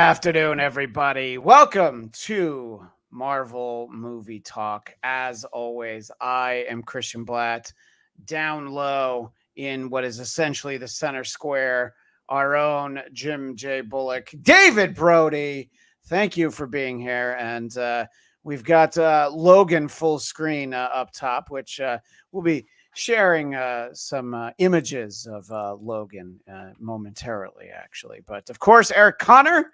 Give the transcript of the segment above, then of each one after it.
afternoon, everybody. Welcome to Marvel Movie Talk. As always, I am Christian Bladt, down low in what is essentially the center square, our own Jim J. Bullock, David Brody. Thank you for being here. And we've got Logan full screen up top, which we'll be sharing some images of Logan momentarily, actually. But of course, Eric Connor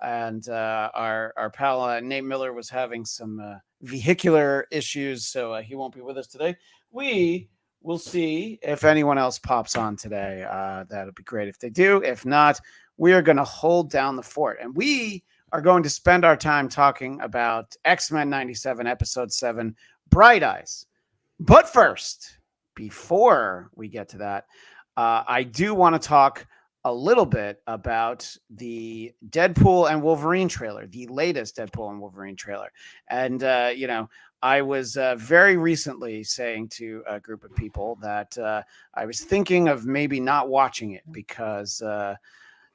and our pal Nate Miller was having some vehicular issues, so he won't be with us today. We will see if anyone else pops on today. That'll be great if they do. If not, we are going to hold down the fort, and we are going to spend our time talking about X-Men 97, Episode 7, Bright Eyes. But first, before we get to that, I do want to talk a little bit about the Deadpool and Wolverine trailer, the latest Deadpool and Wolverine trailer. And, I was very recently saying to a group of people that I was thinking of maybe not watching it because, I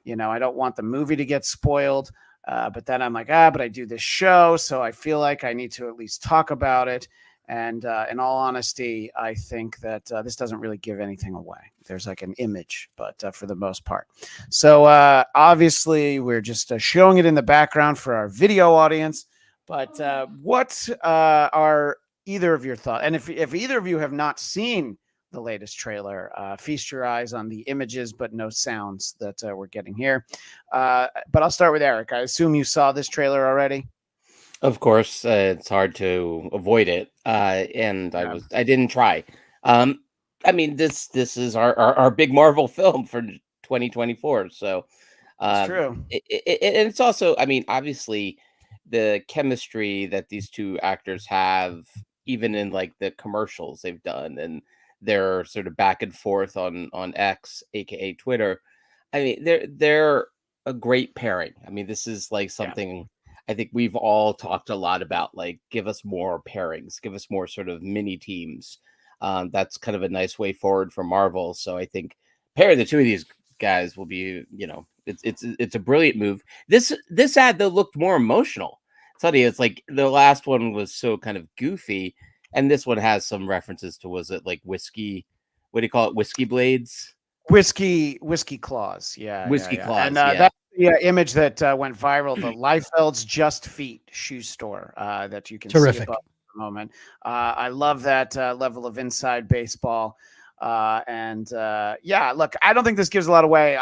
don't want the movie to get spoiled. But then I'm like, but I do this show, so I feel like I need to at least talk about it. And in all honesty, I think that this doesn't really give anything away. There's like an image, but for the most part. So obviously, we're just showing it in the background for our video audience. But what are either of your thoughts? And if either of you have not seen the latest trailer, feast your eyes on the images, but no sounds that we're getting here. But I'll start with Eric. I assume you saw this trailer already. Of course, it's hard to avoid it, and Yeah. I didn't try. This is our big Marvel film for 2024. So It's true. and it's also, obviously, the chemistry that these two actors have, even in like the commercials they've done, and their sort of back and forth on X, aka Twitter. They're a great pairing. This is like something. I think we've all talked a lot about, like, give us more pairings, give us more sort of mini teams. That's kind of a nice way forward for Marvel. So I think pairing the two of these guys will be, it's a brilliant move. This ad though looked more emotional. It's like the last one was so kind of goofy, and this one has some references to, was it like whiskey? What do you call it? Whiskey blades? Whiskey claws. Whiskey claws. And that's the image that went viral. The Liefeld's Just Feet shoe store that you can see above at the moment. I love that level of inside baseball. Look, I don't think this gives a lot away.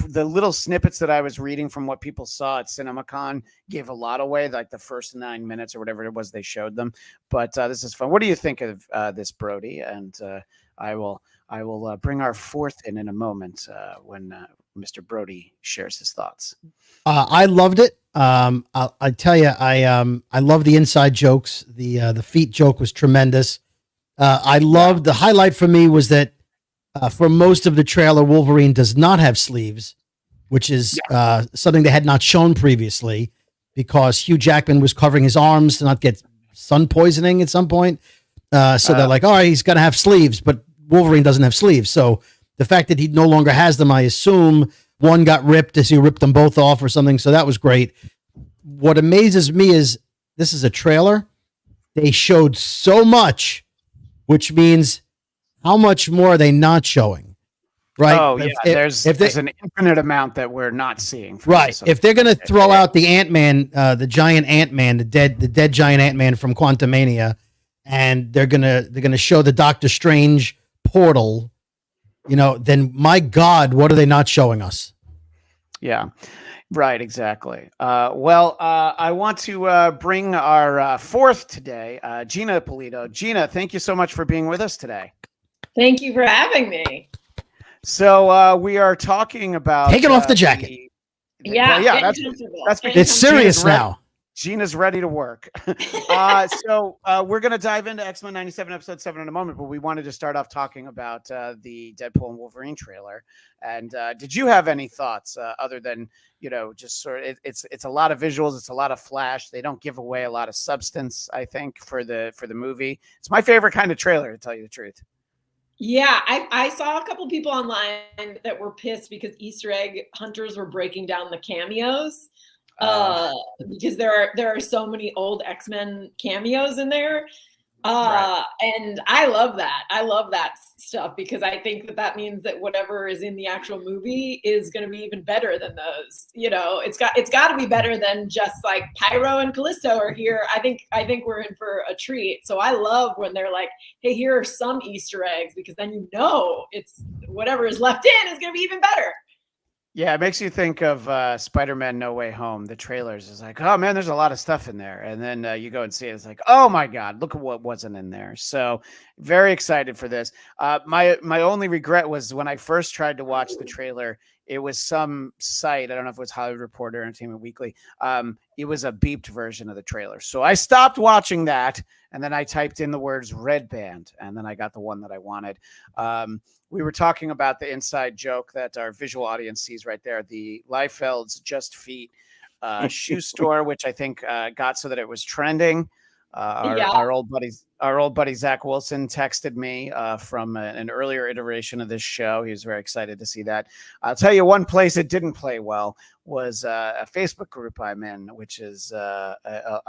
The little snippets that I was reading from what people saw at CinemaCon gave a lot away, like the first 9 minutes or whatever it was they showed them. But this is fun. What do you think of this, Brody? And I will bring our fourth in a moment when Mr. Brody shares his thoughts. I loved it. I tell you, I love the inside jokes. The feet joke was tremendous. I loved the highlight for me was that for most of the trailer, Wolverine does not have sleeves, which is something they had not shown previously, because Hugh Jackman was covering his arms to not get sun poisoning at some point. So they're like, all right, he's got to have sleeves, but Wolverine doesn't have sleeves. So the fact that he no longer has them, I assume one got ripped as he ripped them both off or something. So that was great. What amazes me is this is a trailer. They showed so much, which means how much more are they not showing? Right. Oh, yeah. There's an infinite amount that we're not seeing. Right. If they're going to throw out the Ant-Man, the giant Ant-Man, the dead giant Ant-Man from Quantumania, and they're gonna show the Doctor Strange portal, then my God, what are they not showing us? Yeah, right, exactly. I want to bring our fourth today, Gina Ippolito. Gina, thank you so much for being with us today. Thank you for having me. So we are talking about taking off the jacket. That's because it's serious now. Gina's ready to work. So we're going to dive into X-Men 97 Episode 7 in a moment, but we wanted to start off talking about the Deadpool and Wolverine trailer. And did you have any thoughts other than, just sort of it's a lot of visuals, it's a lot of flash. They don't give away a lot of substance, I think, for the movie. It's my favorite kind of trailer, to tell you the truth. Yeah, I saw a couple people online that were pissed because Easter egg hunters were breaking down the cameos. Because there are so many old X-Men cameos in there. Right. And I love that. I love that stuff because I think that means that whatever is in the actual movie is going to be even better than those. You know, it's got to be better than just like Pyro and Callisto are here. I think we're in for a treat. So I love when they're like, hey, here are some Easter eggs, because then you know it's whatever is left in is going to be even better. Yeah, it makes you think of Spider-Man No Way Home. The trailers is like, oh man, there's a lot of stuff in there. And then you go and see it. It's like, oh my God, look at what wasn't in there. So very excited for this. My only regret was when I first tried to watch the trailer, it was some site. I don't know if it was Hollywood Reporter, Entertainment Weekly. It was a beeped version of the trailer. So I stopped watching that. And then I typed in the words Red Band. And then I got the one that I wanted. We were talking about the inside joke that our visual audience sees right there, the Liefeld's Just Feet shoe store, which I think got so that it was trending. Our old buddy Zach Wilson texted me from an earlier iteration of this show. He was very excited to see that. I'll tell you one place it didn't play well was a Facebook group I'm in, which is a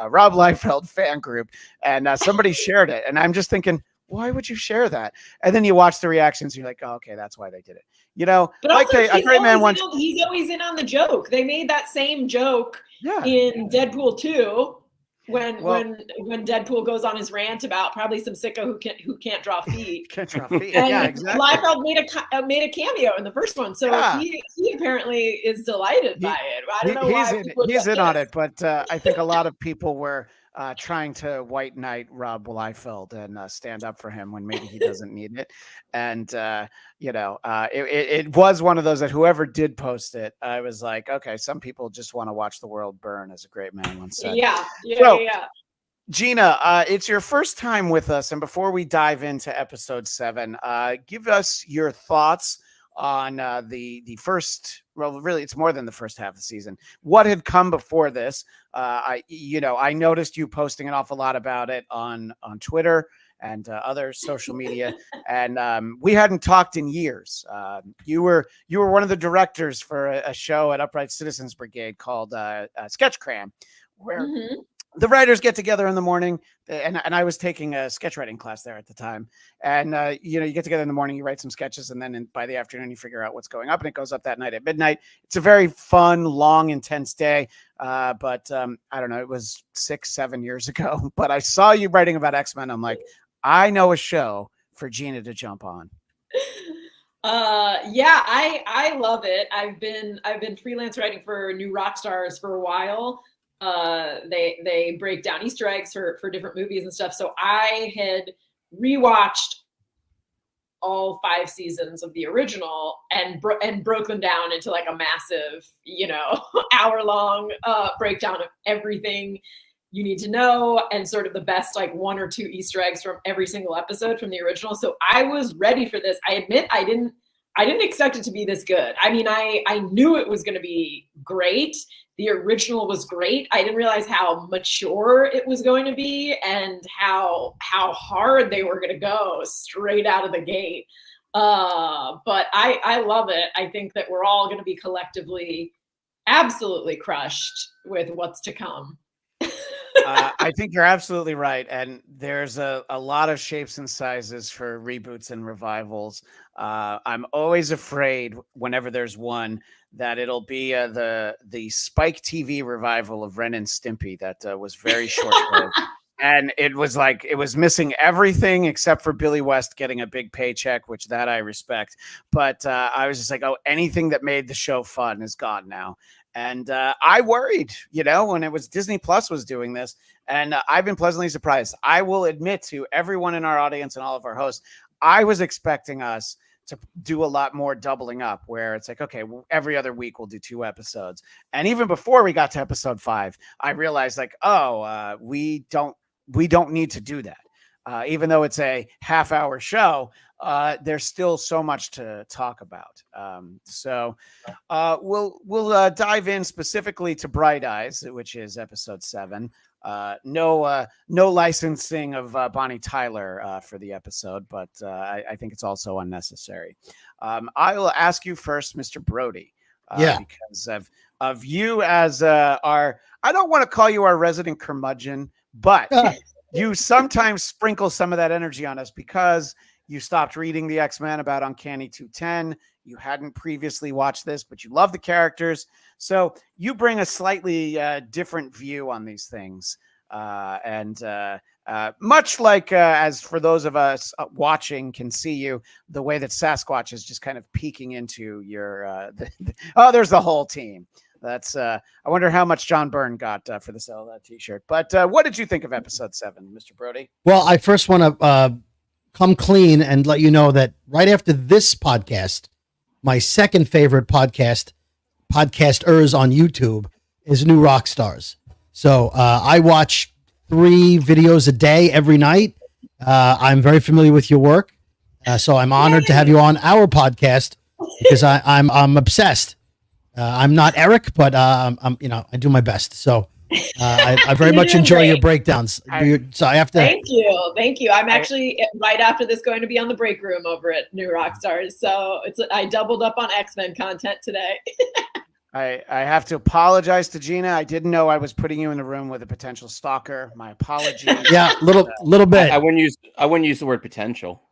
Rob Liefeld fan group, and somebody shared it, and I'm just thinking, why would you share that? And then you watch the reactions and you're like, oh, okay, that's why they did it. You know, but like also, a great man once. He's always in on the joke. They made that same joke in Deadpool 2 when Deadpool goes on his rant about probably some sicko who can't draw feet. Can't draw feet. And yeah, exactly. Liefeld made a cameo in the first one, so he apparently is delighted by it. I don't know why he's in on it, but I think a lot of people were trying to white knight Rob Liefeld and stand up for him when maybe he doesn't need it. And, it was one of those that whoever did post it, I was like, okay, some people just want to watch the world burn, as a great man once said. Yeah. Gina, it's your first time with us. And before we dive into episode 7, give us your thoughts on the first, well, really, it's more than the first half of the season. What had come before this? I noticed you posting an awful lot about it on Twitter and other social media, and we hadn't talked in years. You were one of the directors for a show at Upright Citizens Brigade called Sketch Cram, where the writers get together in the morning, and I was taking a sketch writing class there at the time. And, you get together in the morning, you write some sketches, and then by the afternoon, you figure out what's going up, and it goes up that night at midnight. It's a very fun, long, intense day. But I don't know, it was 6-7 years ago, but I saw you writing about X-Men. I'm like, I know a show for Gina to jump on. I love it. I've been freelance writing for New Rockstars for a while. They break down Easter eggs for different movies and stuff. So I had rewatched all 5 seasons of the original and broke them down into like a massive, hour-long breakdown of everything you need to know, and sort of the best like 1 or 2 Easter eggs from every single episode from the original. So I was ready for this. I admit I didn't expect it to be this good. I mean, I knew it was going to be great. The original was great. I didn't realize how mature it was going to be and how hard they were going to go straight out of the gate. But I love it. I think that we're all going to be collectively absolutely crushed with what's to come. I think you're absolutely right. And there's a lot of shapes and sizes for reboots and revivals. I'm always afraid whenever there's one that it'll be the Spike TV revival of Ren and Stimpy that was very short-lived. And it was missing everything except for Billy West getting a big paycheck, which that I respect. But I was just like, oh, anything that made the show fun is gone now. And I worried, when it was Disney Plus was doing this, and I've been pleasantly surprised. I will admit to everyone in our audience and all of our hosts, I was expecting us to do a lot more doubling up, where it's like, okay, every other week we'll do 2 episodes. And even before we got to episode 5, I realized we don't need to do that. Even though it's a half-hour show, there's still so much to talk about. So we'll dive in specifically to Bright Eyes, which is episode 7. No licensing of Bonnie Tyler for the episode, but I think it's also unnecessary. I will ask you first, Mr. Brody. Yeah. Because of you as our, I don't want to call you our resident curmudgeon, but you sometimes sprinkle some of that energy on us because you stopped reading the X-Men about Uncanny 210. You hadn't previously watched this, but you love the characters. So you bring a slightly different view on these things. And much like as for those of us watching can see you, the way that Sasquatch is just kind of peeking into your, oh, there's the whole team. That's I wonder how much John Byrne got for the sale of that t-shirt. But what did you think of episode 7, Mr. Brody? Well, I first want to come clean and let you know that right after this podcast, my second favorite podcasters on YouTube is New Rock Stars. So I watch 3 videos a day every night. I'm very familiar with your work. So I'm honored to have you on our podcast because I'm obsessed. I'm not Eric, but I'm I do my best. So I very much enjoy your breakdowns. So I have to. Thank you. I'm actually right after this going to be on the break room over at New Rock Stars. So I doubled up on X-Men content today. I have to apologize to Gina. I didn't know I was putting you in the room with a potential stalker. My apologies. Yeah, little bit. I wouldn't use the word potential.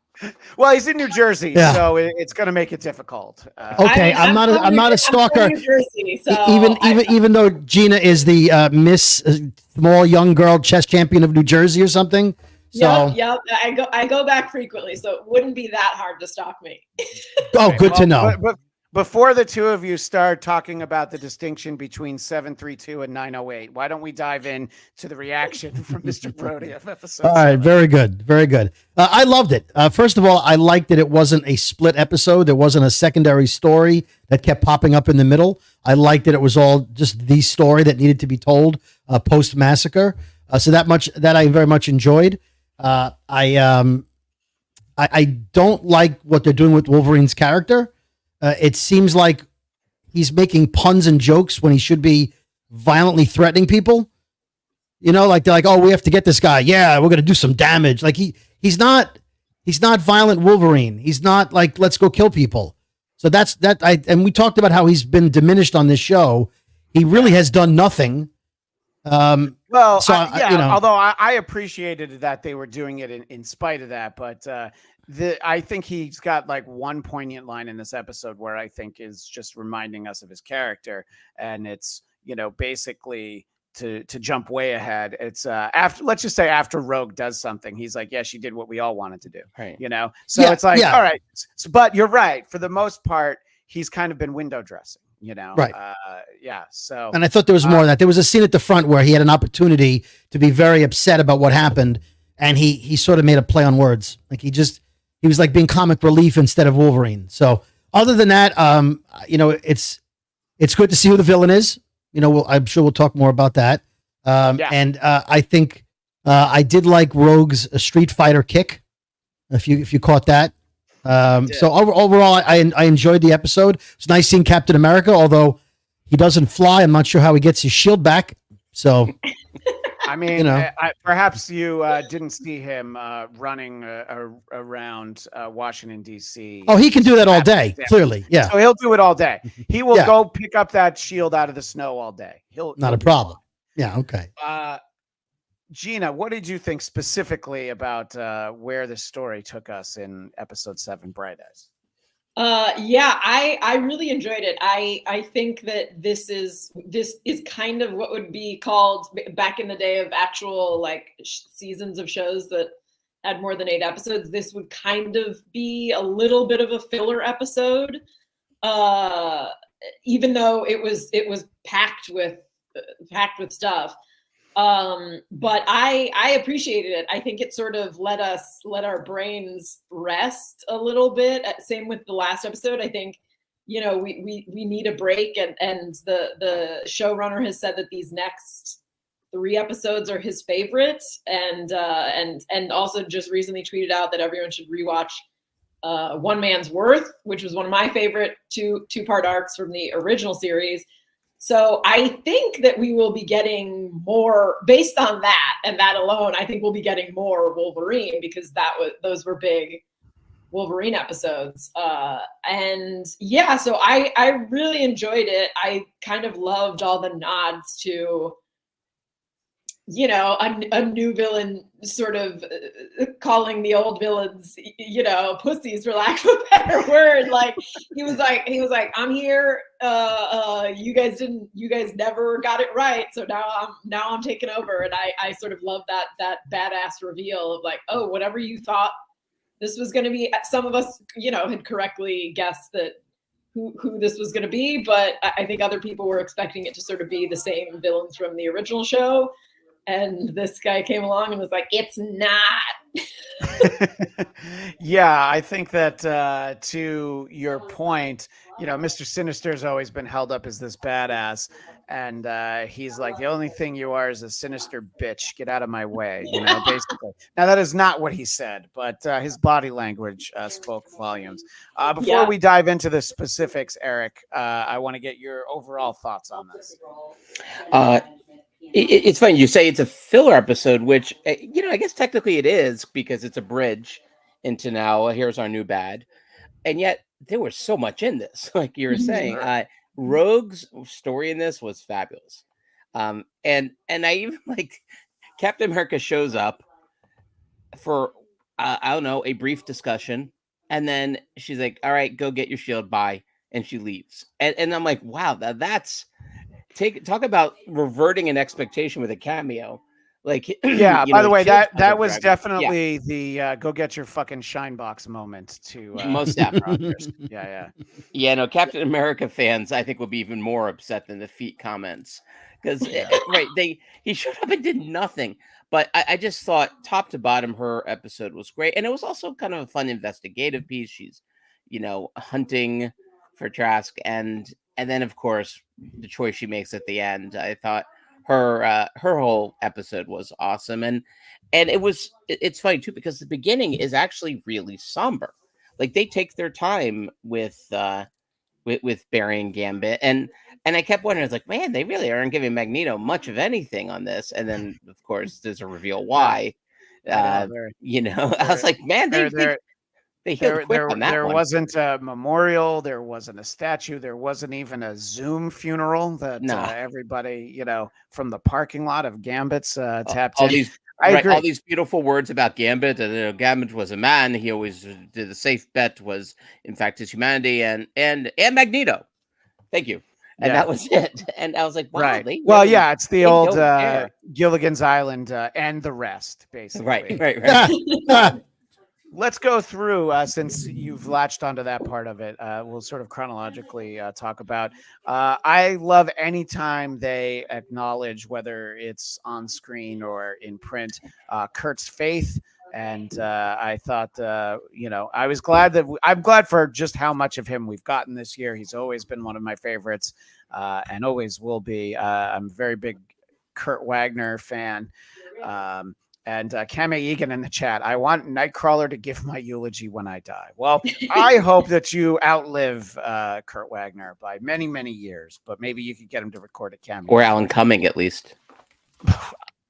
Well, he's in New Jersey, so it's going to make it difficult. Okay, I'm not a stalker. New Jersey, so even though Gina is the Miss Small Young Girl Chess Champion of New Jersey or something. So yep. I go back frequently, so it wouldn't be that hard to stalk me. Oh, good to know. But before the two of you start talking about the distinction between 732 and 908, why don't we dive in to the reaction from Mr. Brody of episode? All right, 7. Very good. I loved it. First of all, I liked that it wasn't a split episode. There wasn't a secondary story that kept popping up in the middle. I liked that it was all just the story that needed to be told post massacre. So that I very much enjoyed. I don't like what they're doing with Wolverine's character. It seems like he's making puns and jokes when he should be violently threatening people. Like they're like, "Oh, we have to get this guy. Yeah, we're gonna do some damage." Like he's not violent Wolverine. He's not like, "Let's go kill people." So that's that. And we talked about how he's been diminished on this show. He really has done nothing. Although I appreciated that they were doing it in spite of that, but. I think he's got like one poignant line in this episode where I think is just reminding us of his character. And it's, basically to jump way ahead. It's let's just say after Rogue does something, he's like, yeah, she did what we all wanted to do. Right. So it's like, all right. But you're right. For the most part, he's kind of been window dressing, Right. So, and I thought there was more than that. There was a scene at the front where he had an opportunity to be very upset about what happened. And he sort of made a play on words. Like he was like being comic relief instead of Wolverine. So other than that, it's good to see who the villain is. I'm sure we'll talk more about that. And I think I did like Rogue's Street Fighter kick. If you caught that. So overall, I enjoyed the episode. It's nice seeing Captain America, although he doesn't fly. I'm not sure how he gets his shield back. So. I mean, perhaps you didn't see him running around Washington, D.C. Oh, he can do that all day, clearly. Yeah. So he'll do it all day. He will go pick up that shield out of the snow all day. He'll a problem. Yeah, okay. Gina, what did you think specifically about where the story took us in episode 7, Bright Eyes? I really enjoyed it. I think that this is kind of what would be called back in the day of actual like seasons of shows that had more than 8 episodes. This would kind of be a little bit of a filler episode, even though it was packed with stuff. But I appreciated it. I think it sort of let our brains rest a little bit. Same with the last episode. I think, we need a break, and the showrunner has said that these next 3 episodes are his favorites, and also just recently tweeted out that everyone should rewatch One Man's Worth, which was one of my favorite two-part arcs from the original series. So I think that we will be getting more based on that, and that alone. I think we'll be getting more Wolverine because those were big Wolverine episodes. And yeah, so I really enjoyed it. I kind of loved all the nods to, you know, a new villain sort of calling the old villains, you know, pussies, for lack of a better word. Like he was like, I'm here. You guys never got it right. So now I'm taking over. And I sort of love that badass reveal of like, oh, whatever you thought this was going to be. Some of us, you know, had correctly guessed that who this was going to be, but I think other people were expecting it to sort of be the same villains from the original show. And this guy came along and was like, it's not. Yeah, I think that to your point, you know, Mr. Sinister's always been held up as this badass. And he's like, the only thing you are is a sinister bitch. Get out of my way, you know, basically. Now, that is not what he said, but his body language spoke volumes. Before we dive into the specifics, Eric, I want to get your overall thoughts on this. It's funny you say it's a filler episode, which, you know, I guess technically it is because it's a bridge into now here's our new bad, and yet there was so much in this. Like you were saying, Rogue's story in this was fabulous, and I even like Captain America shows up for I don't know, a brief discussion, and then she's like, "All right, go get your shield, bye," and she leaves, and I'm like, wow, that's. Talk about reverting an expectation with a cameo. Like, yeah, by the way, that was Dragon. definitely the go get your fucking shine box moment to most definitely. Yeah. No, Captain America fans I think will be even more upset than the feet comments because right, he showed up and did nothing. But I just thought top to bottom her episode was great, and it was also kind of a fun investigative piece. She's, you know, hunting for Trask, and then of course the choice she makes at the end. I thought her whole episode was awesome, and it's funny too because the beginning is actually really somber. Like they take their time with burying Gambit, and I kept wondering, it's like, man, they really aren't giving Magneto much of anything on this. And then of course there's a reveal why. You know, I was like, man, they healed quick on that there one. Wasn't a memorial. There wasn't a statue. There wasn't even a Zoom funeral that everybody, you know, from the parking lot of Gambit's tapped in. I agree. All these beautiful words about Gambit. And, you know, Gambit was a man. He always did a safe bet was, in fact, his humanity and Magneto. Thank you. And that was it. And I was like, wow. Right. It's the old Gilligan's Island and the rest, basically. Right. Let's go through, since you've latched onto that part of it, we'll sort of chronologically talk about. I love anytime they acknowledge, whether it's on screen or in print, Kurt's faith. And I thought, you know, I was glad that I'm glad for just how much of him we've gotten this year. He's always been one of my favorites and always will be. I'm a very big Kurt Wagner fan. And Kame Egan in the chat, I want Nightcrawler to give my eulogy when I die. Well, I hope that you outlive Kurt Wagner by many, many years, but maybe you could get him to record a cameo. Or Alan Cumming, at least.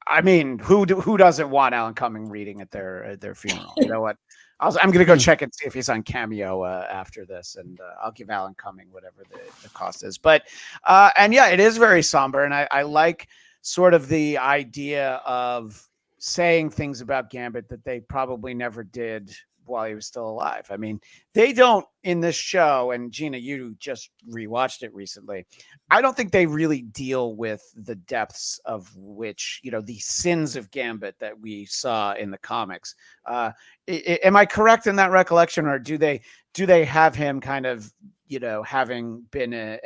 I mean, who doesn't want Alan Cumming reading at their funeral? You know what? I'm going to go check and see if he's on Cameo after this, and I'll give Alan Cumming whatever the cost is. But and yeah, it is very somber, and I like sort of the idea of saying things about Gambit that they probably never did while he was still alive. I mean, they don't in this show, and Gina, you just rewatched it recently. I don't think they really deal with the depths of which, you know, the sins of Gambit that we saw in the comics. Am I correct in that recollection, or do they have him kind of, you know, having been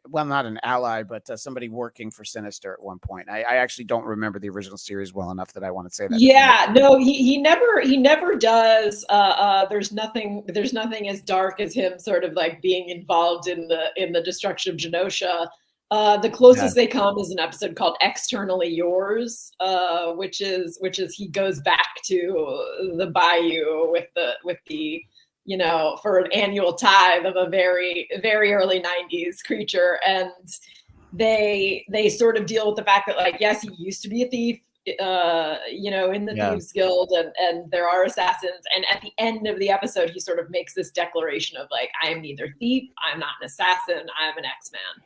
well, not an ally, but somebody working for Sinister at one point? I actually don't remember the original series well enough that I want to say that. Yeah, no, he never does. There's nothing as dark as him sort of like being involved in the destruction of Genosha. The closest they come is an episode called Externally Yours, which is he goes back to the bayou with the you know, for an annual tithe of a very, very early 90s creature. And they sort of deal with the fact that, like, yes, he used to be a thief. in the Thieves Guild, and there are assassins. And at the end of the episode, he sort of makes this declaration of like, I am neither thief, I'm not an assassin, I'm an X-Man.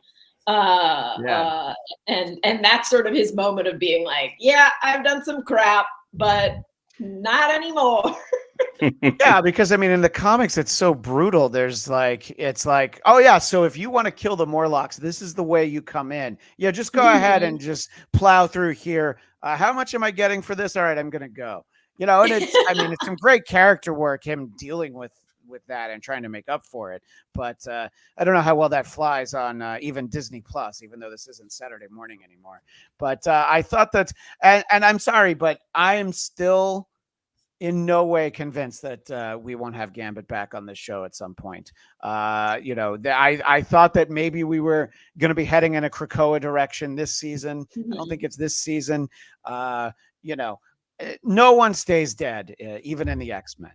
And that's sort of his moment of being like, yeah, I've done some crap, but not anymore. Yeah, because I mean, in the comics, it's so brutal. It's like, oh yeah, so if you want to kill the Morlocks, this is the way you come in. Yeah, just go ahead and just plow through here. How much am I getting for this? All right, I'm gonna go. And it's some great character work, him dealing with that and trying to make up for it. But I don't know how well that flies on even Disney Plus, even though this isn't Saturday morning anymore. But I thought that, and I'm sorry, but I am still in no way convinced that we won't have Gambit back on this show at some point. I thought that maybe we were going to be heading in a Krakoa direction this season. I don't think it's this season. No one stays dead, even in the X-Men,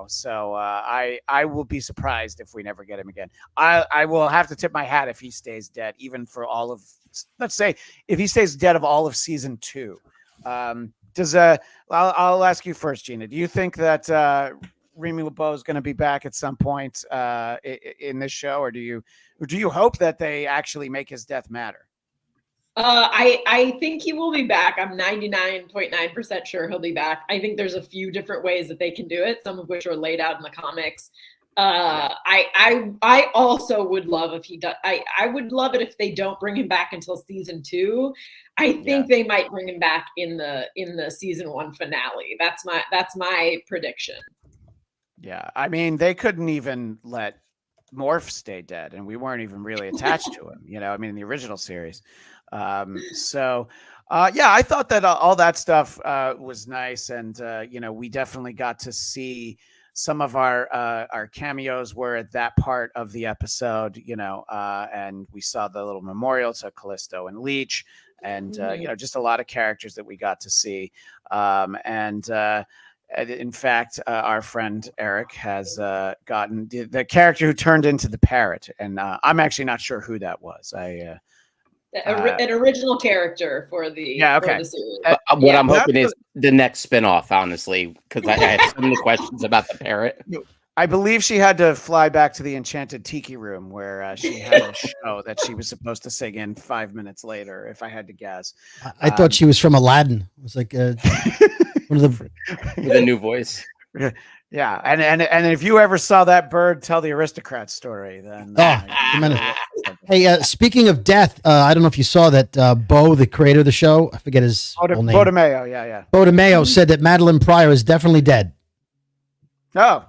so I will be surprised if we never get him again. I will have to tip my hat if he stays dead, even for all of, let's say, if he stays dead of all of season 2. I'll ask you first, Gina. Do you think that Remy LeBeau is going to be back at some point in this show, or do you hope that they actually make his death matter? I think he will be back. I'm 99.9% sure he'll be back. I think there's a few different ways that they can do it, some of which are laid out in the comics. I also would love if he does. I would love it if they don't bring him back until season 2. I think they might bring him back in the season 1 finale. That's my prediction. Yeah, I mean, they couldn't even let Morph stay dead, and we weren't even really attached to him. In the original series. I thought that all that stuff was nice, and we definitely got to see some of our cameos were at that part of the episode, and we saw the little memorial to Callisto and Leech, and just a lot of characters that we got to see. In fact, our friend Eric has gotten the character who turned into the parrot, and I'm actually not sure who that was. An original character for the series. What I'm hoping is the next spinoff, honestly, because I had so many questions about the parrot. I believe she had to fly back to the Enchanted Tiki Room where she had a show that she was supposed to sing in 5 minutes later, if I had to guess. I thought she was from Aladdin. It was like one of the with a new voice. Yeah, and if you ever saw that bird tell the aristocrat story, then hey, speaking of death, I don't know if you saw that Bo, the creator of the show, I forget his full name. Bo DeMeo, yeah. Bo DeMeo said that Madeline Pryor is definitely dead. Oh,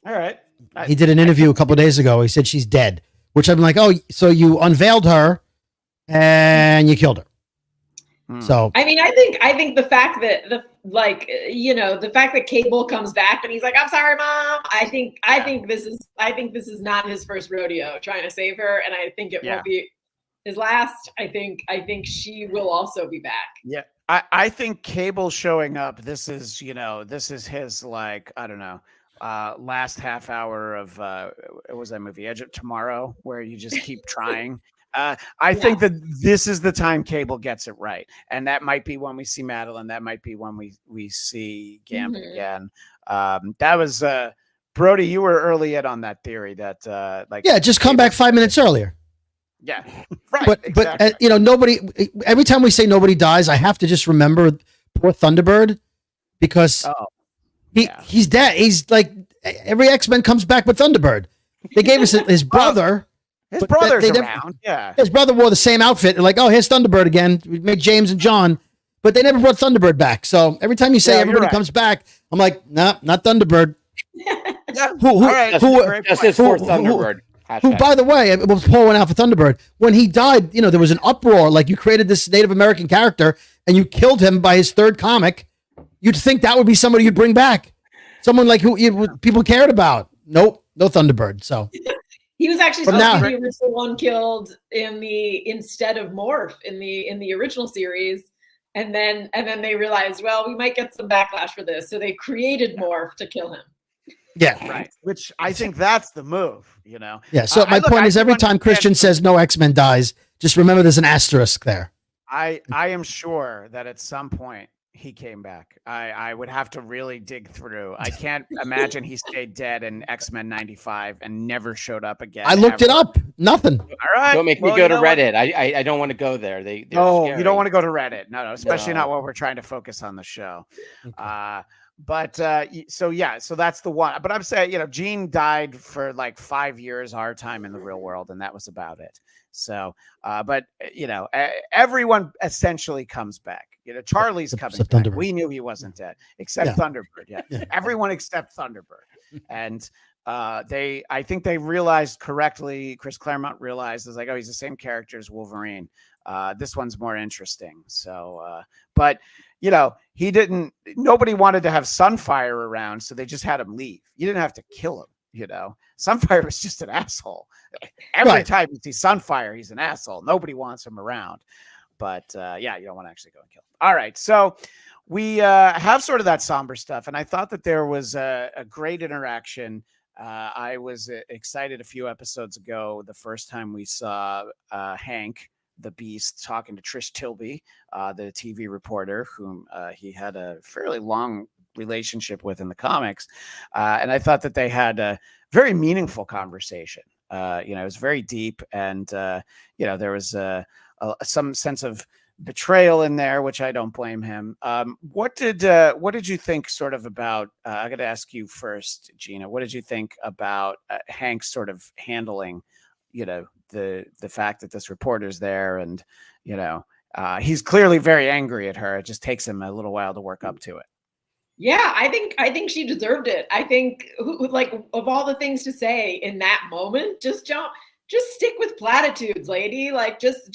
all right. He did an interview a couple of days ago. He said she's dead, which I'm like, oh, so you unveiled her and you killed her. So I mean, I think the fact that the fact that Cable comes back and he's like, "I'm sorry, Mom." I think this is not his first rodeo trying to save her, and I think it won't be his last. I think she will also be back. Yeah, I think Cable showing up. This is his, like, I don't know, last half hour of what was that movie, Edge of Tomorrow, where you just keep trying. I think that this is the time Cable gets it right. And that might be when we see Madeline. That might be when we see Gambit again. That was Brody, you were early in on that theory that just come back 5 minutes earlier. Yeah. Right. But exactly. Nobody, every time we say nobody dies, I have to just remember poor Thunderbird, because he's dead. He's like, every X-Men comes back with Thunderbird. They gave us his brother. His brother's around. His brother wore the same outfit. They're like, oh, here's Thunderbird again. We made James and John, but they never brought Thunderbird back. So every time you say everybody comes back, I'm like, nah, not Thunderbird. Justice for Thunderbird. Who, by the way, we'll pour one out for Thunderbird. When he died, there was an uproar. Like, you created this Native American character and you killed him by his third comic. You'd think that would be somebody you'd bring back. Someone like who people cared about. Nope, no Thunderbird. So. He was actually supposed to be the original one killed instead of Morph in the original series, and then they realized, well, we might get some backlash for this, so they created Morph to kill him. Yeah, right. Which I think that's the move, Yeah. So my point is, every time Christian says no X-Men dies, just remember there's an asterisk there. I am sure that at some point he came back. I would have to really dig through. I can't imagine he stayed dead in X-Men 95 and never showed up again. I looked it ever. up. Nothing. All right. Don't make me Well, go you to know what? Reddit. I don't want to go there. They're No, scary. you don't want to go to Reddit. No, especially not No. while we're trying to focus on the show. Okay. So that's the one. But I'm saying, Gene died for like 5 years our time in the real world, and that was about it. So, everyone essentially comes back. Charlie's coming Except back. Thunderbird. We knew he wasn't dead, except Yeah. Thunderbird. Yeah. Everyone except Thunderbird. And I think they realized correctly. Chris Claremont realized, is like, oh, he's the same character as Wolverine. This one's more interesting. So, but nobody wanted to have Sunfire around, so they just had him leave. You didn't have to kill him. Sunfire was just an asshole. Every time you see Sunfire, he's an asshole. Nobody wants him around. But you don't want to actually go and kill him. All right. So we have sort of that somber stuff. And I thought that there was a great interaction. I was excited a few episodes ago, the first time we saw Hank, the Beast, talking to Trish Tilby, the TV reporter, whom he had a fairly long relationship with in the comics. And I thought that they had a very meaningful conversation. It was very deep, and there was some sense of betrayal in there, which I don't blame him. What did you think sort of about, I got to ask you first, Gina, what did you think about Hank sort of handling, the fact that this reporter's there, and, he's clearly very angry at her. It just takes him a little while to work up to it. Yeah, I think she deserved it. I think, like, of all the things to say in that moment, just stick with platitudes, lady. Like, just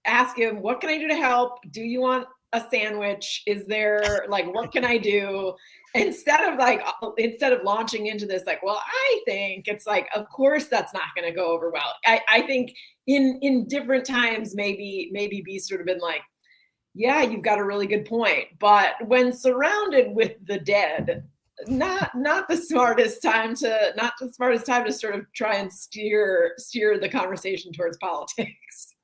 ask him, what can I do to help? Do you want a sandwich? Is there, like, what can I do? Instead of launching into this, like, well, I think, it's like, of course that's not going to go over well. I think in different times, maybe Beast would have been like, yeah, you've got a really good point. But when surrounded with the dead, not the smartest time to sort of try and steer the conversation towards politics.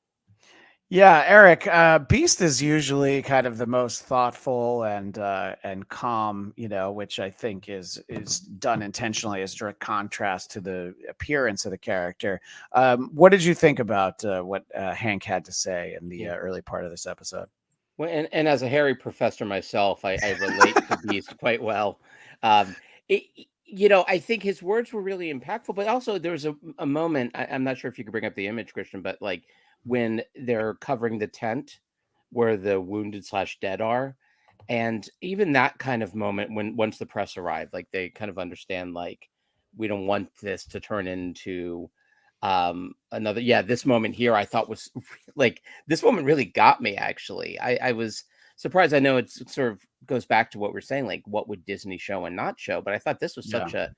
Yeah, Eric, Beast is usually kind of the most thoughtful and calm, which I think is done intentionally as direct contrast to the appearance of the character. What did you think about what Hank had to say in the early part of this episode? Well, and as a Harry professor myself, I relate to Beast quite well. I think his words were really impactful, but also there was a moment, I'm not sure if you could bring up the image, Christian, but like when they're covering the tent where the wounded / dead are. And even that kind of moment, when once the press arrived, like they kind of understand, like, we don't want this to turn into another. This moment here I thought was like, this moment really got me, actually. I was surprised. I know it sort of goes back to what we're saying, like, what would Disney show and not show, but I thought this was such a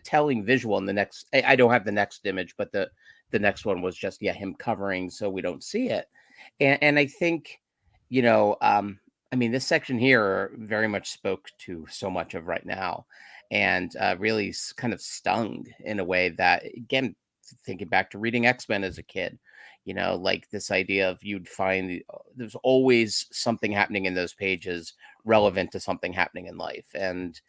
telling visual. In the next, I don't have the next image, but the next one was just him covering so we don't see it. And I think, this section here very much spoke to so much of right now, and really kind of stung in a way that, again, thinking back to reading X-Men as a kid, like this idea of you'd find there's always something happening in those pages relevant to something happening in life. And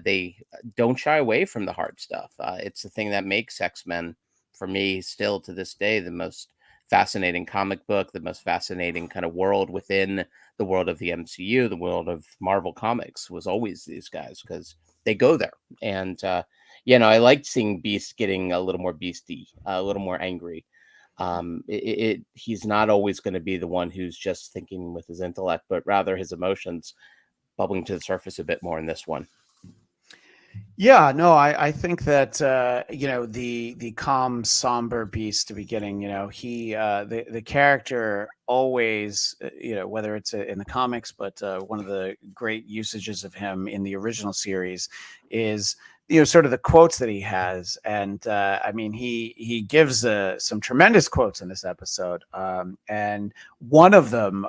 they don't shy away from the hard stuff. It's the thing that makes X-Men, for me, still to this day, the most fascinating comic book, the most fascinating kind of world within the world of the MCU, the world of Marvel Comics, was always these guys, because they go there. And I liked seeing Beast getting a little more beasty, a little more angry. He's not always going to be the one who's just thinking with his intellect, but rather his emotions bubbling to the surface a bit more in this one. Yeah, no, I think that the calm, somber Beast to beginning, he the character always, whether it's in the comics, but one of the great usages of him in the original series is sort of the quotes that he has. And he gives some tremendous quotes in this episode. And one of them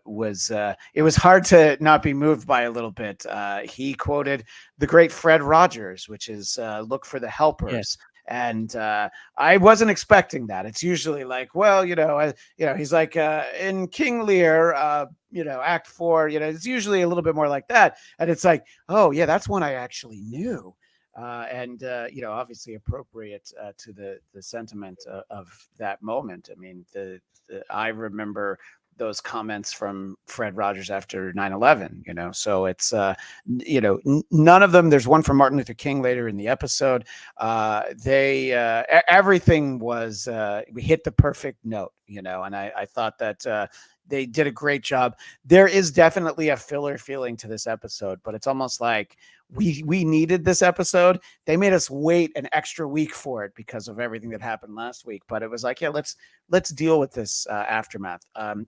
was, it was hard to not be moved by a little bit. He quoted the great Fred Rogers, which is look for the helpers. And I wasn't expecting that. It's usually like, well, he's like in King Lear, Act 4. It's usually a little bit more like that. And it's like, oh yeah, that's one I actually knew. And obviously appropriate to the sentiment of that moment. I mean, I remember those comments from Fred Rogers after 9/11, so it's none of them. There's one from Martin Luther King later in the episode. Everything was, we hit the perfect note, and I thought that they did a great job. There is definitely a filler feeling to this episode, but it's almost like we needed this episode. They made us wait an extra week for it because of everything that happened last week. But it was like, yeah, let's deal with this aftermath.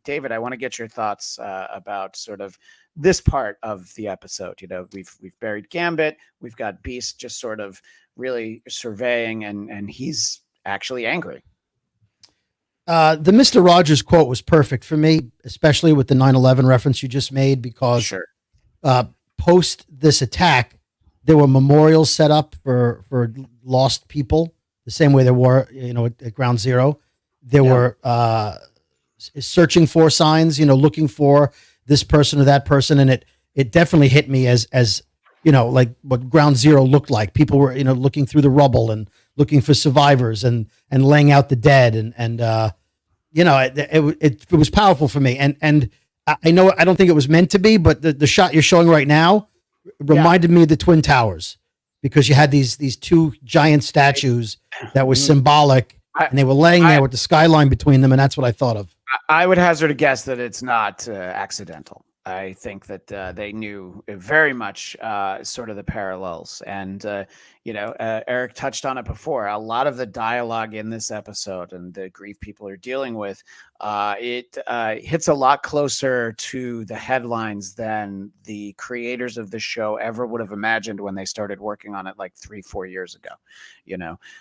David, I want to get your thoughts about sort of this part of the episode. We've buried Gambit. We've got Beast just sort of really surveying, and he's actually angry. The Mr. Rogers quote was perfect for me, especially with the 9/11 reference you just made, because Sure. Post this attack, there were memorials set up for lost people, the same way there were, at Ground Zero. There were searching for signs, looking for this person or that person, and it definitely hit me as like what Ground Zero looked like. People were looking through the rubble and looking for survivors and laying out the dead, and it was powerful for me. And I know, I don't think it was meant to be, but the shot you're showing right now reminded me of the Twin Towers, because you had these two giant statues that were symbolic, and they were laying there with the skyline between them, and that's what I thought of. I would hazard a guess that it's not accidental. I think that they knew very much sort of the parallels. And, Eric touched on it before. A lot of the dialogue in this episode and the grief people are dealing with, it hits a lot closer to the headlines than the creators of the show ever would have imagined when they started working on it like 3-4 years ago,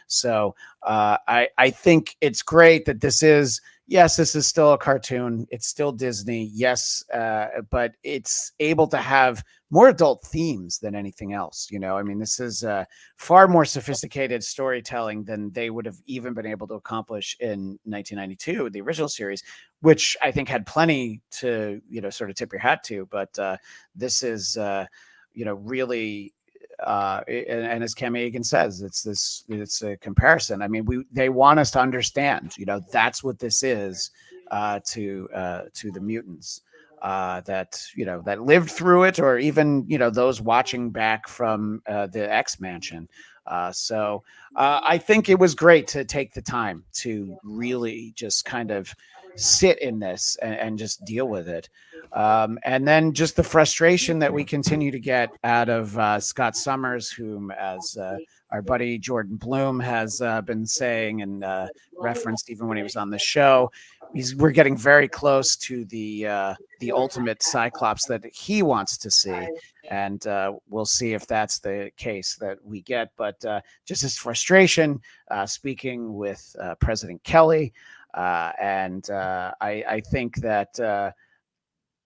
So I think it's great that this is, yes, this is still a cartoon. It's still Disney. Yes. But it's able to have more adult themes than anything else. I mean, this is far more sophisticated storytelling than they would have even been able to accomplish in 1992, the original series, which I think had plenty to, sort of tip your hat to. But this is, really, and as Cam Egan says, it's a comparison. I mean, they want us to understand, that's what this is to the mutants that lived through it, or even those watching back from the X Mansion. So I think it was great to take the time to really just kind of sit in this and just deal with it. And then just the frustration that we continue to get out of Scott Summers, whom, as our buddy Jordan Bloom has been saying and referenced even when he was on the show, we're getting very close to the ultimate Cyclops that he wants to see. And we'll see if that's the case that we get. But just his frustration, speaking with President Kelly. And I think that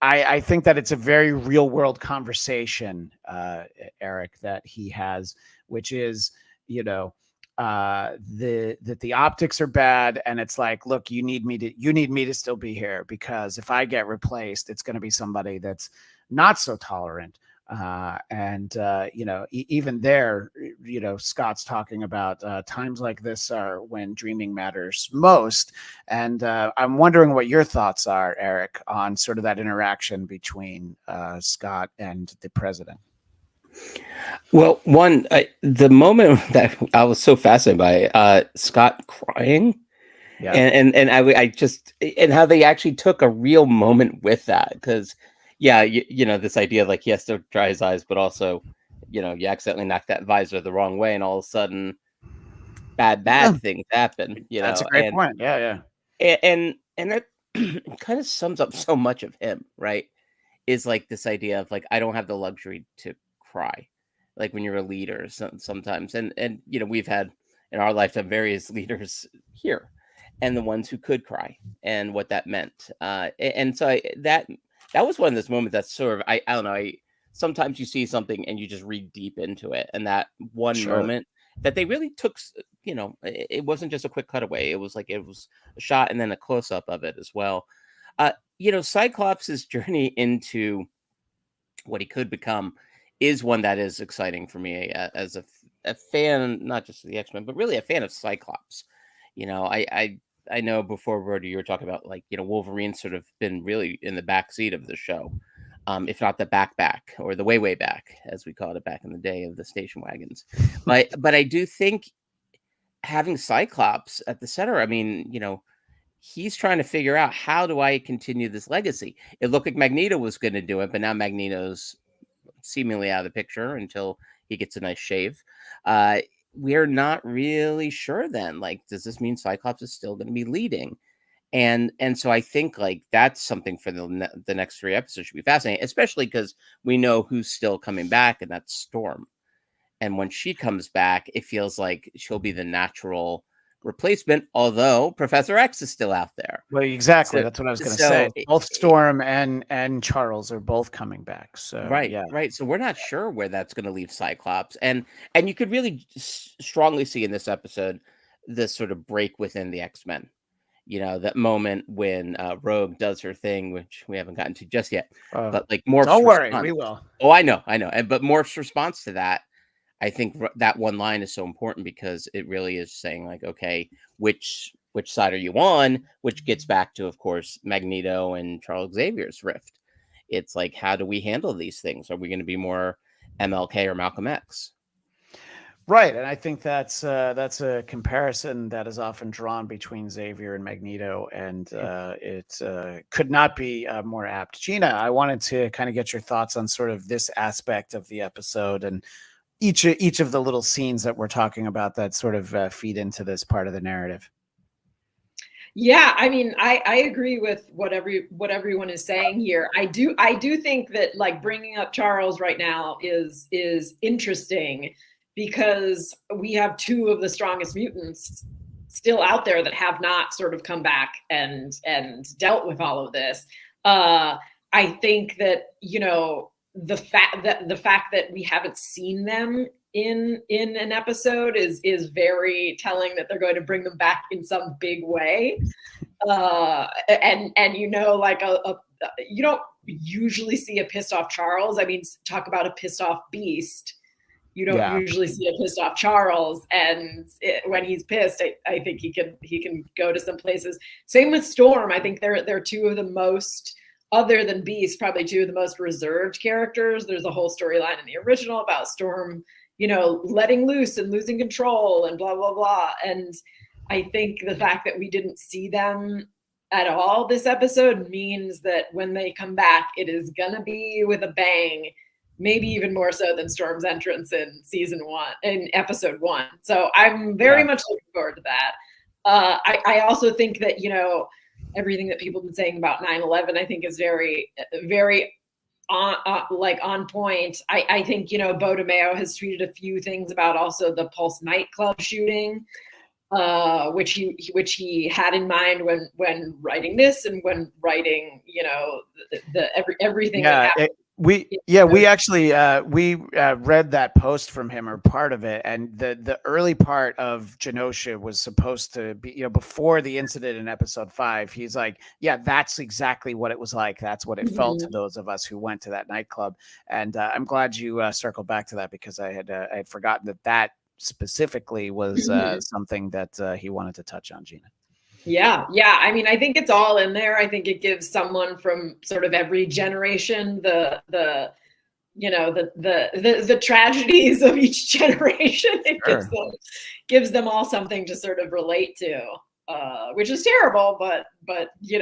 I think that it's a very real world conversation, Eric, that he has, which is, that the optics are bad, and it's like, look, you need me to still be here, because if I get replaced, it's going to be somebody that's not so tolerant. Even there, Scott's talking about times like this are when dreaming matters most. And I'm wondering what your thoughts are, Eric, on sort of that interaction between Scott and the president. Well, the moment that I was so fascinated by Scott crying, and I just, and how they actually took a real moment with that, because this idea of like he has to dry his eyes, but also you accidentally knock that visor the wrong way, and all of a sudden bad things happen. That's a great point. And that kind of sums up so much of him, right? Is like this idea of like, I don't have the luxury to cry, like when you're a leader sometimes, and we've had in our lifetime various leaders here, and the ones who could cry and what that meant, and so that was one of those moments that's sort of, I don't know, sometimes you see something and you just read deep into it, and that one moment that they really took it wasn't just a quick cutaway. It was like it was a shot and then a close up of it as well. Cyclops' journey into what he could become is one that is exciting for me as a fan, not just of the X-Men, but really a fan of Cyclops. I know before, Brody, you were talking about Wolverine's sort of been really in the back seat of the show, if not the back or the way back, as we called it back in the day of the station wagons. But I do think having Cyclops at the center, I mean, he's trying to figure out, how do I continue this legacy? It looked like Magneto was going to do it, but now Magneto's seemingly out of the picture until he gets a nice shave. We're not really sure then. Like, does this mean Cyclops is still going to be leading? And so I think that's something for the next 3 episodes should be fascinating, especially because we know who's still coming back, and that's Storm. And when she comes back, it feels like she'll be the natural replacement, although Professor X is still out there. Well, exactly. That's what I was going to say. Both Storm and Charles are both coming back. So right. So we're not sure where that's going to leave Cyclops, and you could really strongly see in this episode this sort of break within the X-Men. That moment when Rogue does her thing, which we haven't gotten to just yet, but Morph's don't worry, we will. Oh, I know, but Morph's response to that, I think that one line is so important, because it really is saying okay, which side are you on? Which gets back to, of course, Magneto and Charles Xavier's rift. It's how do we handle these things? Are we going to be more MLK or Malcolm X? Right, and I think that's a comparison that is often drawn between Xavier and Magneto, and it could not be more apt. Gina, I wanted to kind of get your thoughts on sort of this aspect of the episode and each of the little scenes that we're talking about that sort of feed into this part of the narrative. Yeah, I mean, I agree with what everyone is saying here. I do think that bringing up Charles right now is interesting, because we have 2 of the strongest mutants still out there that have not sort of come back and dealt with all of this. I think that the fact that we haven't seen them in an episode is very telling that they're going to bring them back in some big way. And you don't usually see a pissed off Charles. I mean, talk about a pissed off Beast. You don't usually see a pissed off Charles, and when he's pissed, I think he can go to some places. Same with Storm. I think they're 2 of the most, other than Beast, probably 2 of the most reserved characters. There's a whole storyline in the original about Storm, letting loose and losing control and blah, blah, blah. And I think the fact that we didn't see them at all this episode means that when they come back, it is going to be with a bang, maybe even more so than Storm's entrance in in episode 1. So I'm very much looking forward to that. I also think that, everything that people have been saying about 9/11, I think is very, very on point. I think, Bo DeMeo has tweeted a few things about also the Pulse nightclub shooting, which he had in mind when writing this and when writing, everything that happened. We actually read that post from him, or part of it, and the early part of Genosha was supposed to be, before the incident in episode 5. He's like, yeah, that's exactly what it was like. That's what it felt to those of us who went to that nightclub. And I'm glad you circled back to that, because I had forgotten that specifically was something that he wanted to touch on, Gina. Yeah. I mean, I think it's all in there. I think it gives someone from sort of every generation the tragedies of each generation. It gives them all something to sort of relate to, which is terrible, but